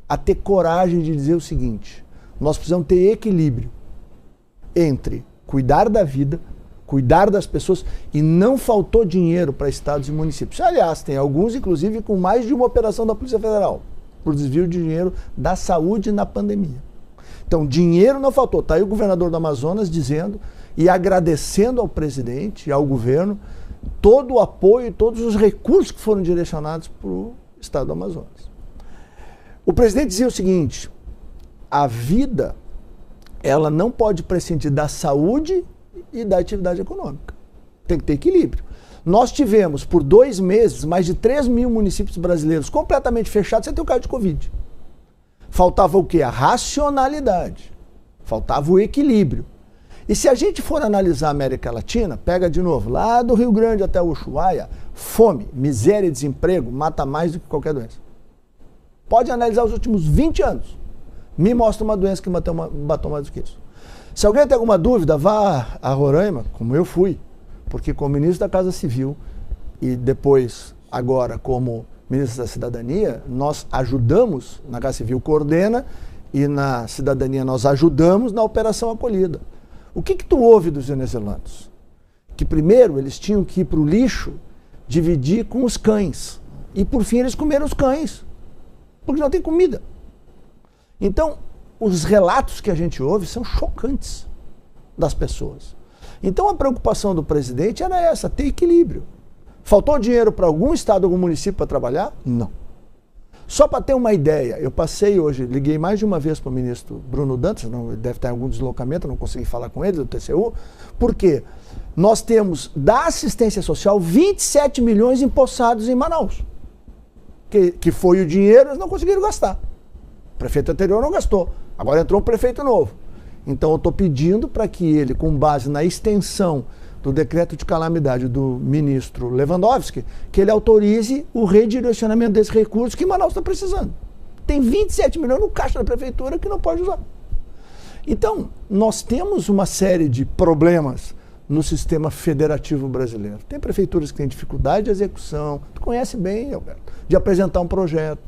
a ter coragem de dizer o seguinte: nós precisamos ter equilíbrio entre cuidar da vida, cuidar das pessoas, e não faltou dinheiro para estados e municípios. Aliás, tem alguns, inclusive, com mais de uma operação da Polícia Federal por desvio de dinheiro da saúde na pandemia. Então, dinheiro não faltou. Está aí o governador do Amazonas dizendo e agradecendo ao presidente e ao governo todo o apoio e todos os recursos que foram direcionados para o estado do Amazonas. O presidente dizia o seguinte: a vida, ela não pode prescindir da saúde e da atividade econômica. Tem que ter equilíbrio. Nós tivemos, por 2 meses, mais de 3 mil municípios brasileiros completamente fechados sem ter o caso de Covid. Faltava o quê? A racionalidade. Faltava o equilíbrio. E se a gente for analisar a América Latina, pega de novo, lá do Rio Grande até o Ushuaia, fome, miséria e desemprego mata mais do que qualquer doença. Pode analisar os últimos 20 anos. Me mostra uma doença que matou mais do que isso. Se alguém tem alguma dúvida, vá a Roraima, como eu fui, porque como ministro da Casa Civil e depois, agora, como ministro da Cidadania, nós ajudamos, na Casa Civil coordena, e na Cidadania nós ajudamos na Operação Acolhida. O que tu ouve dos venezuelanos? Que primeiro eles tinham que ir para o lixo dividir com os cães. E por fim eles comeram os cães, porque não tem comida. Então, os relatos que a gente ouve são chocantes das pessoas. Então a preocupação do presidente era essa, ter equilíbrio. Faltou dinheiro para algum estado, algum município para trabalhar? Não. Só para ter uma ideia, eu passei hoje, liguei mais de uma vez para o ministro Bruno Dantas, ele deve estar em algum deslocamento, não consegui falar com ele, do TCU, porque nós temos da assistência social 27 milhões empossados em Manaus, que foi o dinheiro, eles não conseguiram gastar. O prefeito anterior não gastou, agora entrou um prefeito novo. Então eu estou pedindo para que ele, com base na extensão do decreto de calamidade do ministro Lewandowski, que ele autorize o redirecionamento desses recursos que Manaus está precisando. Tem 27 milhões no caixa da prefeitura que não pode usar. Então, nós temos uma série de problemas no sistema federativo brasileiro. Tem prefeituras que têm dificuldade de execução, tu conhece bem, Alberto, de apresentar um projeto,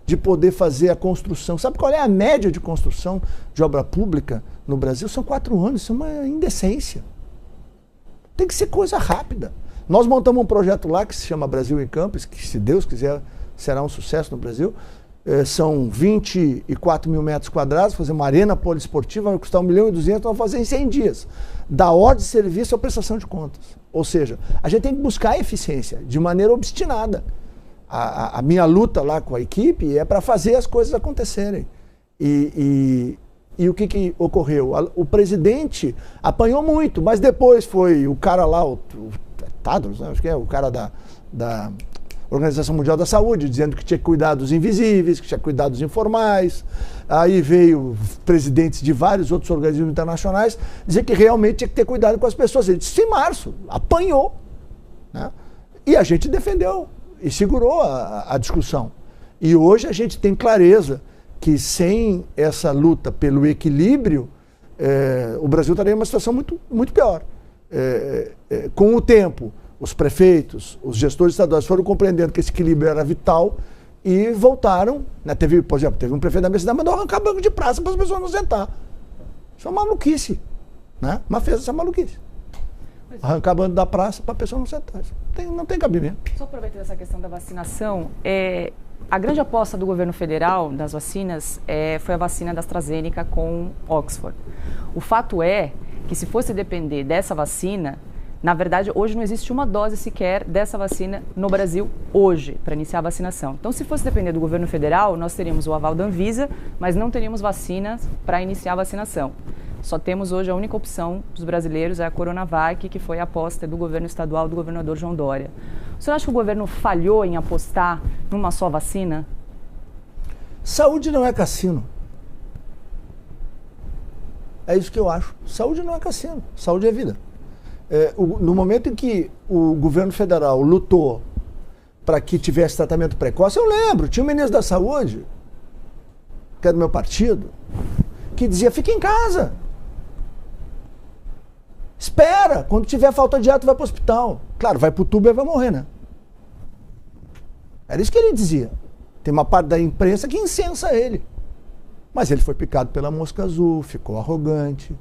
de poder fazer a construção. Sabe qual é a média de construção de obra pública no Brasil? São 4 anos, isso é uma indecência. Tem que ser coisa rápida. Nós montamos um projeto lá que se chama Brasil em Campos, que, se Deus quiser, será um sucesso no Brasil. São 24 mil metros quadrados, fazer uma arena poliesportiva, vai custar 1,2 milhão, vamos fazer em 100 dias. Da ordem de serviço à prestação de contas. Ou seja, a gente tem que buscar a eficiência de maneira obstinada. A minha luta lá com a equipe é para fazer as coisas acontecerem. E o que ocorreu? O presidente apanhou muito, mas depois foi o cara lá, o Tadros, acho que é o cara da Organização Mundial da Saúde, dizendo que tinha que cuidar dos invisíveis, que tinha que cuidar dos informais. Aí veio presidentes de vários outros organismos internacionais dizer que realmente tinha que ter cuidado com as pessoas. Ele disse em março, apanhou. Né? E a gente defendeu e segurou a discussão. E hoje a gente tem clareza que sem essa luta pelo equilíbrio, o Brasil estaria em uma situação muito, muito pior. Com o tempo, os prefeitos, os gestores estaduais foram compreendendo que esse equilíbrio era vital e voltaram. Né? Por exemplo, teve um prefeito da minha cidade que mandou arrancar banco de praça para as pessoas não sentar. Isso é uma maluquice. Né? Mas fez essa maluquice. Arrancar banco da praça para a pessoa não sentar. Não tem cabimento. Só aproveitando essa questão da vacinação, a grande aposta do governo federal das vacinas foi a vacina da AstraZeneca com Oxford. O fato é que, se fosse depender dessa vacina, na verdade, hoje não existe uma dose sequer dessa vacina no Brasil, hoje, para iniciar a vacinação. Então, se fosse depender do governo federal, nós teríamos o aval da Anvisa, mas não teríamos vacinas para iniciar a vacinação. Só temos hoje a única opção dos brasileiros, é a Coronavac, que foi a aposta do governo estadual, do governador João Dória. O senhor acha que o governo falhou em apostar numa só vacina? Saúde não é cassino. É isso que eu acho. Saúde não é cassino. Saúde é vida. No momento em que o governo federal lutou para que tivesse tratamento precoce, eu lembro, tinha um ministro da Saúde, que é do meu partido, que dizia, fica em casa. Espera, quando tiver falta de ar, tu vai para o hospital. Claro, vai para o tubo e vai morrer, né? Era isso que ele dizia. Tem uma parte da imprensa que incensa ele. Mas ele foi picado pela mosca azul, ficou arrogante,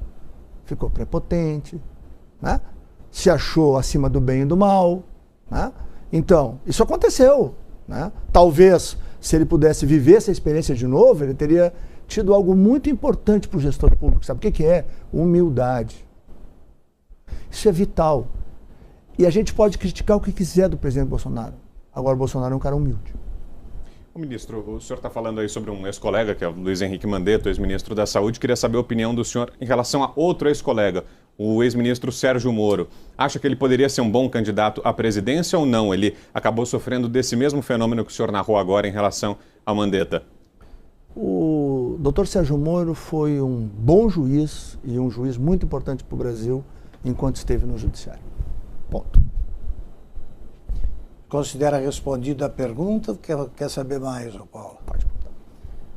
ficou prepotente, né? Se achou acima do bem e do mal. Né? Então, isso aconteceu. Né? Talvez, se ele pudesse viver essa experiência de novo, ele teria tido algo muito importante para o gestor público. Sabe o que é? Humildade. Isso é vital. E a gente pode criticar o que quiser do presidente Bolsonaro. Agora, o Bolsonaro é um cara humilde. O ministro, o senhor está falando aí sobre um ex-colega, que é o Luiz Henrique Mandetta, ex-ministro da Saúde. Queria saber a opinião do senhor em relação a outro ex-colega, o ex-ministro Sérgio Moro. Acha que ele poderia ser um bom candidato à presidência ou não? Ele acabou sofrendo desse mesmo fenômeno que o senhor narrou agora em relação ao Mandetta. O doutor Sérgio Moro foi um bom juiz e um juiz muito importante para o Brasil enquanto esteve no judiciário. Ponto. Considera respondida a pergunta? Quer saber mais, Paulo? Pode perguntar.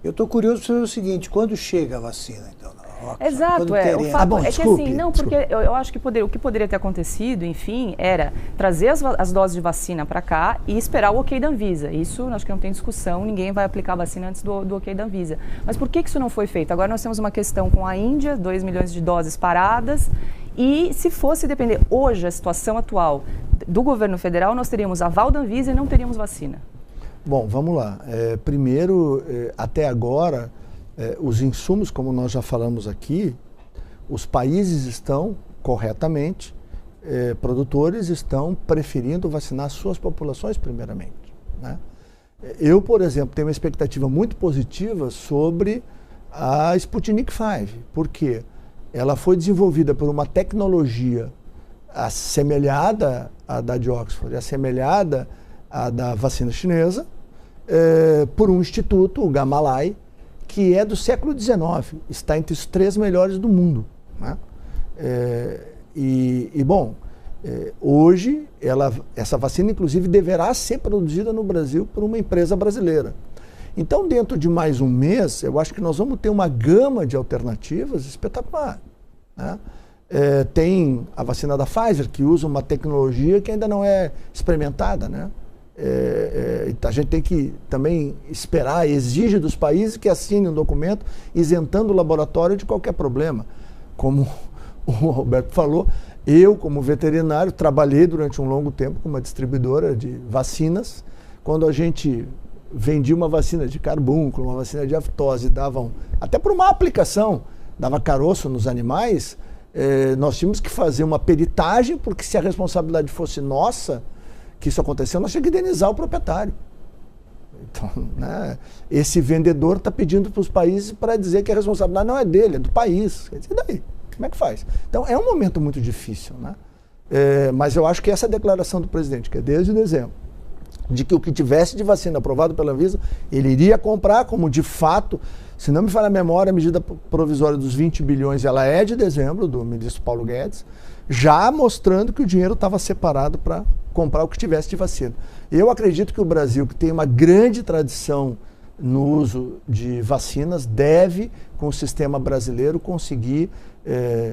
Eu estou curioso para saber o seguinte, quando chega a vacina, então? Exato, o fato é que assim, não, porque eu acho que o que poderia ter acontecido, enfim, era trazer as doses de vacina para cá e esperar o ok da Anvisa. Isso, acho que não tem discussão, ninguém vai aplicar a vacina antes do ok da Anvisa. Mas por que isso não foi feito? Agora nós temos uma questão com a Índia, 2 milhões de doses paradas, e se fosse depender hoje, a situação atual do governo federal, nós teríamos aval da Anvisa e não teríamos vacina. Bom, vamos lá. Primeiro, até agora, os insumos, como nós já falamos aqui, os países estão corretamente, produtores estão preferindo vacinar suas populações primeiramente. Né? Eu, por exemplo, tenho uma expectativa muito positiva sobre a Sputnik V. Por quê? Ela foi desenvolvida por uma tecnologia assemelhada à da de Oxford, assemelhada à da vacina chinesa, por um instituto, o Gamalai, que é do século XIX, está entre os 3 melhores do mundo. Né? Bom, Hoje, essa vacina, inclusive, deverá ser produzida no Brasil por uma empresa brasileira. Então, dentro de mais um mês, eu acho que nós vamos ter uma gama de alternativas espetacular, né? Tem a vacina da Pfizer, que usa uma tecnologia que ainda não é experimentada, né? A gente tem que também esperar, exige dos países que assinem um documento isentando o laboratório de qualquer problema. Como o Roberto falou, eu, como veterinário, trabalhei durante um longo tempo com uma distribuidora de vacinas. Quando a gente vendia uma vacina de carbúnculo, uma vacina de aftose, davam, até por uma aplicação, dava caroço nos animais, nós tínhamos que fazer uma peritagem, porque se a responsabilidade fosse nossa, que isso aconteceu, nós tínhamos que indenizar o proprietário. Então, né, esse vendedor está pedindo para os países para dizer que a responsabilidade não é dele, é do país. E daí? Como é que faz? Então, é um momento muito difícil, né? Mas eu acho que essa declaração do presidente, que é desde dezembro, de que o que tivesse de vacina aprovado pela Anvisa, ele iria comprar, como de fato, se não me falha a memória, a medida provisória dos 20 bilhões, ela é de dezembro, do ministro Paulo Guedes, já mostrando que o dinheiro estava separado para comprar o que tivesse de vacina. Eu acredito que o Brasil, que tem uma grande tradição no uso de vacinas, deve, com o sistema brasileiro, conseguir,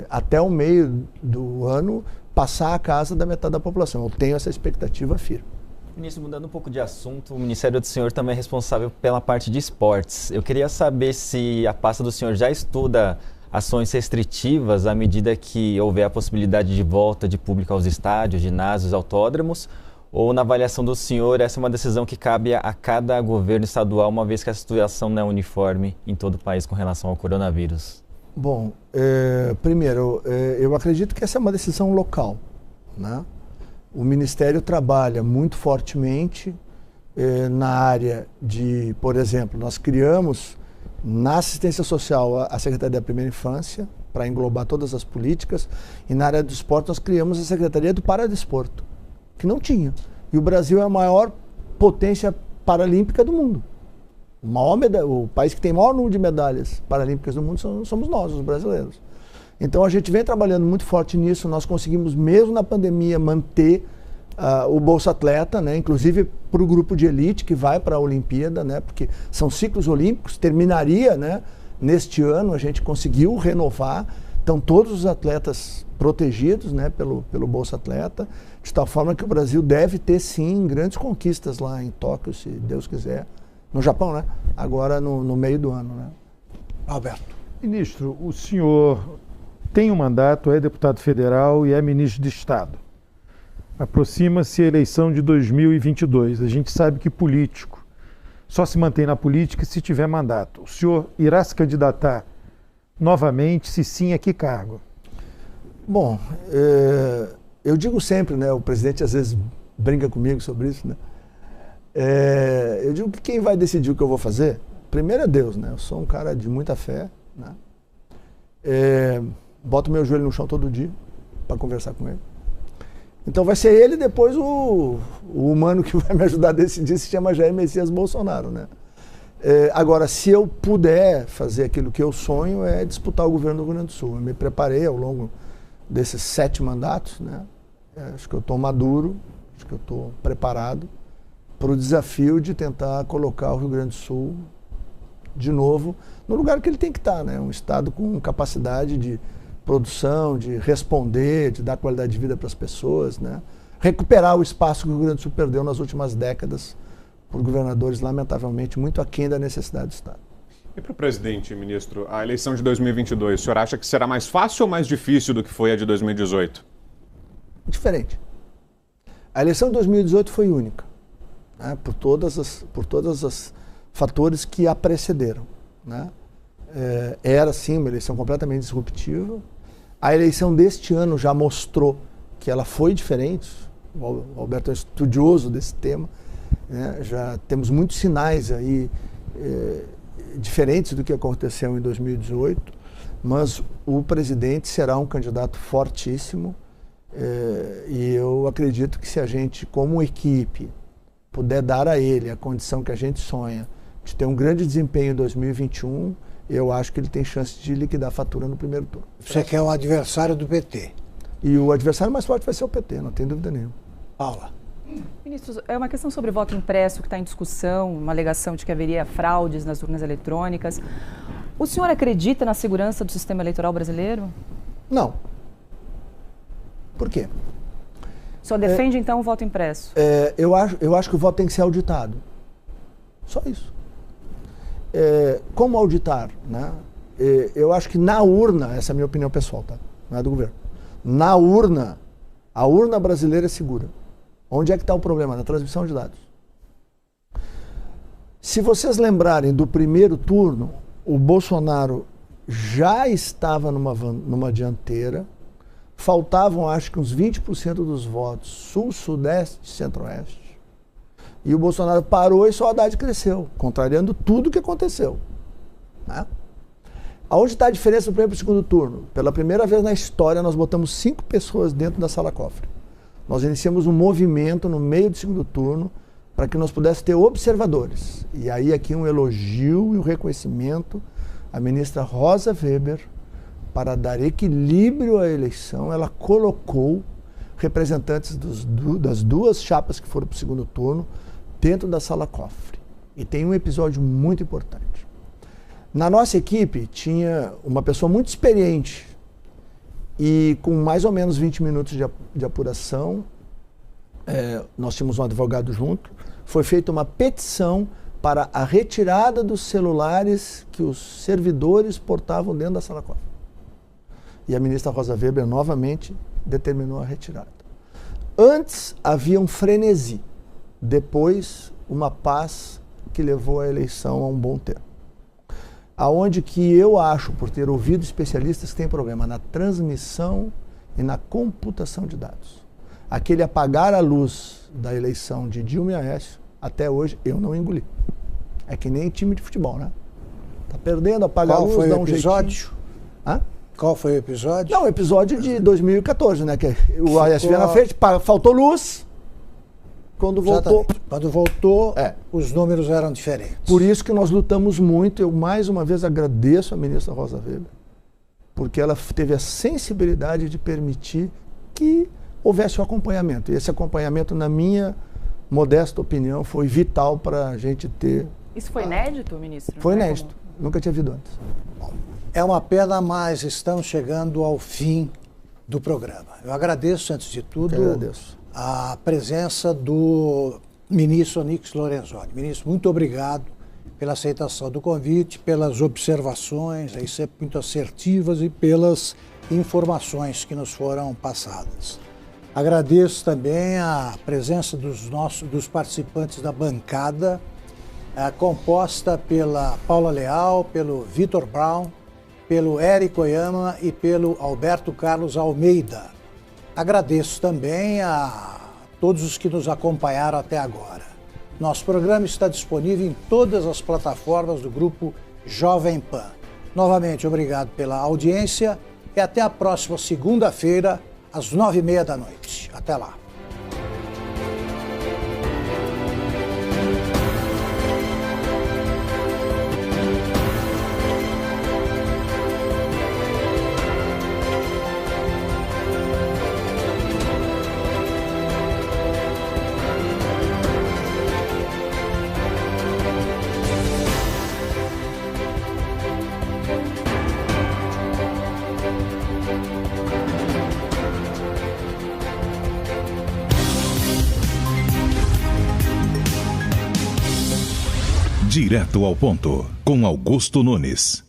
até o meio do ano, passar a casa da metade da população. Eu tenho essa expectativa firme. Ministro, mudando um pouco de assunto, o Ministério do Senhor também é responsável pela parte de esportes. Eu queria saber se a pasta do senhor já estuda ações restritivas à medida que houver a possibilidade de volta de público aos estádios, ginásios, autódromos, ou na avaliação do senhor essa é uma decisão que cabe a cada governo estadual, uma vez que a situação não é uniforme em todo o país com relação ao coronavírus? Bom, primeiro, eu acredito que essa é uma decisão local, né? O Ministério trabalha muito fortemente na área de, por exemplo, nós criamos na assistência social a Secretaria da Primeira Infância, para englobar todas as políticas, e na área do esporte nós criamos a Secretaria do Paradesporto, que não tinha. E o Brasil é a maior potência paralímpica do mundo. O país que tem o maior número de medalhas paralímpicas do mundo somos nós, os brasileiros. Então a gente vem trabalhando muito forte nisso, nós conseguimos mesmo na pandemia manter o Bolsa Atleta, né, inclusive para o grupo de elite que vai para a Olimpíada, né, porque são ciclos olímpicos, terminaria, né, neste ano, a gente conseguiu renovar, estão todos os atletas protegidos, né, pelo Bolsa Atleta, de tal forma que o Brasil deve ter sim grandes conquistas lá em Tóquio, se Deus quiser, no Japão, né, agora no meio do ano, né. Alberto. Ministro, o senhor tem um mandato, é deputado federal e é ministro de Estado. Aproxima-se a eleição de 2022. A gente sabe que político só se mantém na política se tiver mandato. O senhor irá se candidatar novamente? Se sim, a que cargo? Bom, eu digo sempre, né, o presidente às vezes brinca comigo sobre isso, né? Eu digo que quem vai decidir o que eu vou fazer, primeiro é Deus, né? Eu sou um cara de muita fé, né? Boto meu joelho no chão todo dia para conversar com ele. Então vai ser ele e depois o humano que vai me ajudar a decidir, se chama Jair Messias Bolsonaro, né? Agora, se eu puder fazer aquilo que eu sonho, é disputar o governo do Rio Grande do Sul. Eu me preparei ao longo desses 7 mandatos, né? Acho que eu estou maduro, acho que eu estou preparado para o desafio de tentar colocar o Rio Grande do Sul de novo no lugar que ele tem que estar, né? Um estado com capacidade de produção, de responder, de dar qualidade de vida para as pessoas, né? Recuperar o espaço que o Rio Grande do Sul perdeu nas últimas décadas por governadores, lamentavelmente, muito aquém da necessidade do Estado. E para o presidente, ministro, a eleição de 2022, o senhor acha que será mais fácil ou mais difícil do que foi a de 2018? Diferente. A eleição de 2018 foi única, né? Por todas as fatores que a precederam, né? Era, sim, uma eleição completamente disruptiva. A eleição deste ano já mostrou que ela foi diferente. O Alberto é estudioso desse tema, né? Já temos muitos sinais aí diferentes do que aconteceu em 2018, mas o presidente será um candidato fortíssimo, e eu acredito que se a gente, como equipe, puder dar a ele a condição que a gente sonha de ter um grande desempenho em 2021, eu acho que ele tem chance de liquidar a fatura no primeiro turno. Você quer o adversário do PT? E o adversário mais forte vai ser o PT, não tem dúvida nenhuma. Paula. Ministros, é uma questão sobre voto impresso que está em discussão, uma alegação de que haveria fraudes nas urnas eletrônicas. O senhor acredita na segurança do sistema eleitoral brasileiro? Não. Por quê? O senhor defende, então, o voto impresso? Eu acho que o voto tem que ser auditado. Só isso. Como auditar? Né? Eu acho que na urna, essa é a minha opinião pessoal, tá? Não é do governo. Na urna, a urna brasileira é segura. Onde é que está o problema? Na transmissão de dados. Se vocês lembrarem do primeiro turno, o Bolsonaro já estava numa dianteira, faltavam acho que uns 20% dos votos sul, sudeste e centro-oeste. E o Bolsonaro parou e só o Haddad cresceu, contrariando tudo o que aconteceu. Né? Aonde está a diferença do primeiro para o segundo turno? Pela primeira vez na história, nós botamos 5 pessoas dentro da sala cofre. Nós iniciamos um movimento no meio do segundo turno para que nós pudéssemos ter observadores. E aí aqui um elogio e um reconhecimento à ministra Rosa Weber para dar equilíbrio à eleição. Ela colocou representantes das duas chapas que foram para o segundo turno dentro da sala cofre. E tem um episódio muito importante. Na nossa equipe tinha uma pessoa muito experiente e com mais ou menos 20 minutos de apuração, nós tínhamos um advogado junto, foi feita uma petição para a retirada dos celulares que os servidores portavam dentro da sala cofre. E a ministra Rosa Weber novamente determinou a retirada. Antes havia um frenesi, depois uma paz que levou a eleição a um bom tempo. Aonde que eu acho, por ter ouvido especialistas, que tem problema na transmissão e na computação de dados. Aquele apagar a luz da eleição de Dilma e Aécio, até hoje, eu não engoli. É que nem time de futebol, né? Tá perdendo, apagar a luz, dá um jeitinho. Hã? Qual foi o episódio? Não, o episódio de 2014, né? Que o Aécio veio na frente, faltou luz. Quando voltou... Exatamente. Quando voltou, os números eram diferentes. Por isso que nós lutamos muito. Eu, mais uma vez, agradeço a ministra Rosa Weber, porque ela teve a sensibilidade de permitir que houvesse um acompanhamento. E esse acompanhamento, na minha modesta opinião, foi vital para a gente ter... Isso foi inédito, ministro? Foi inédito. Nunca tinha havido antes. É uma pena, mas estamos chegando ao fim do programa. Eu agradeço, antes de tudo... Eu agradeço. A presença do ministro Onyx Lorenzoni. Ministro, muito obrigado pela aceitação do convite, pelas observações, aí sempre muito assertivas, e pelas informações que nos foram passadas. Agradeço também a presença dos participantes da bancada, composta pela Paula Leal, pelo Vitor Brown, pelo Érico Oyama e pelo Alberto Carlos Almeida. Agradeço também a todos os que nos acompanharam até agora. Nosso programa está disponível em todas as plataformas do Grupo Jovem Pan. Novamente, obrigado pela audiência e até a próxima segunda-feira, às 9h30 da noite. Até lá. Direto ao ponto, com Augusto Nunes.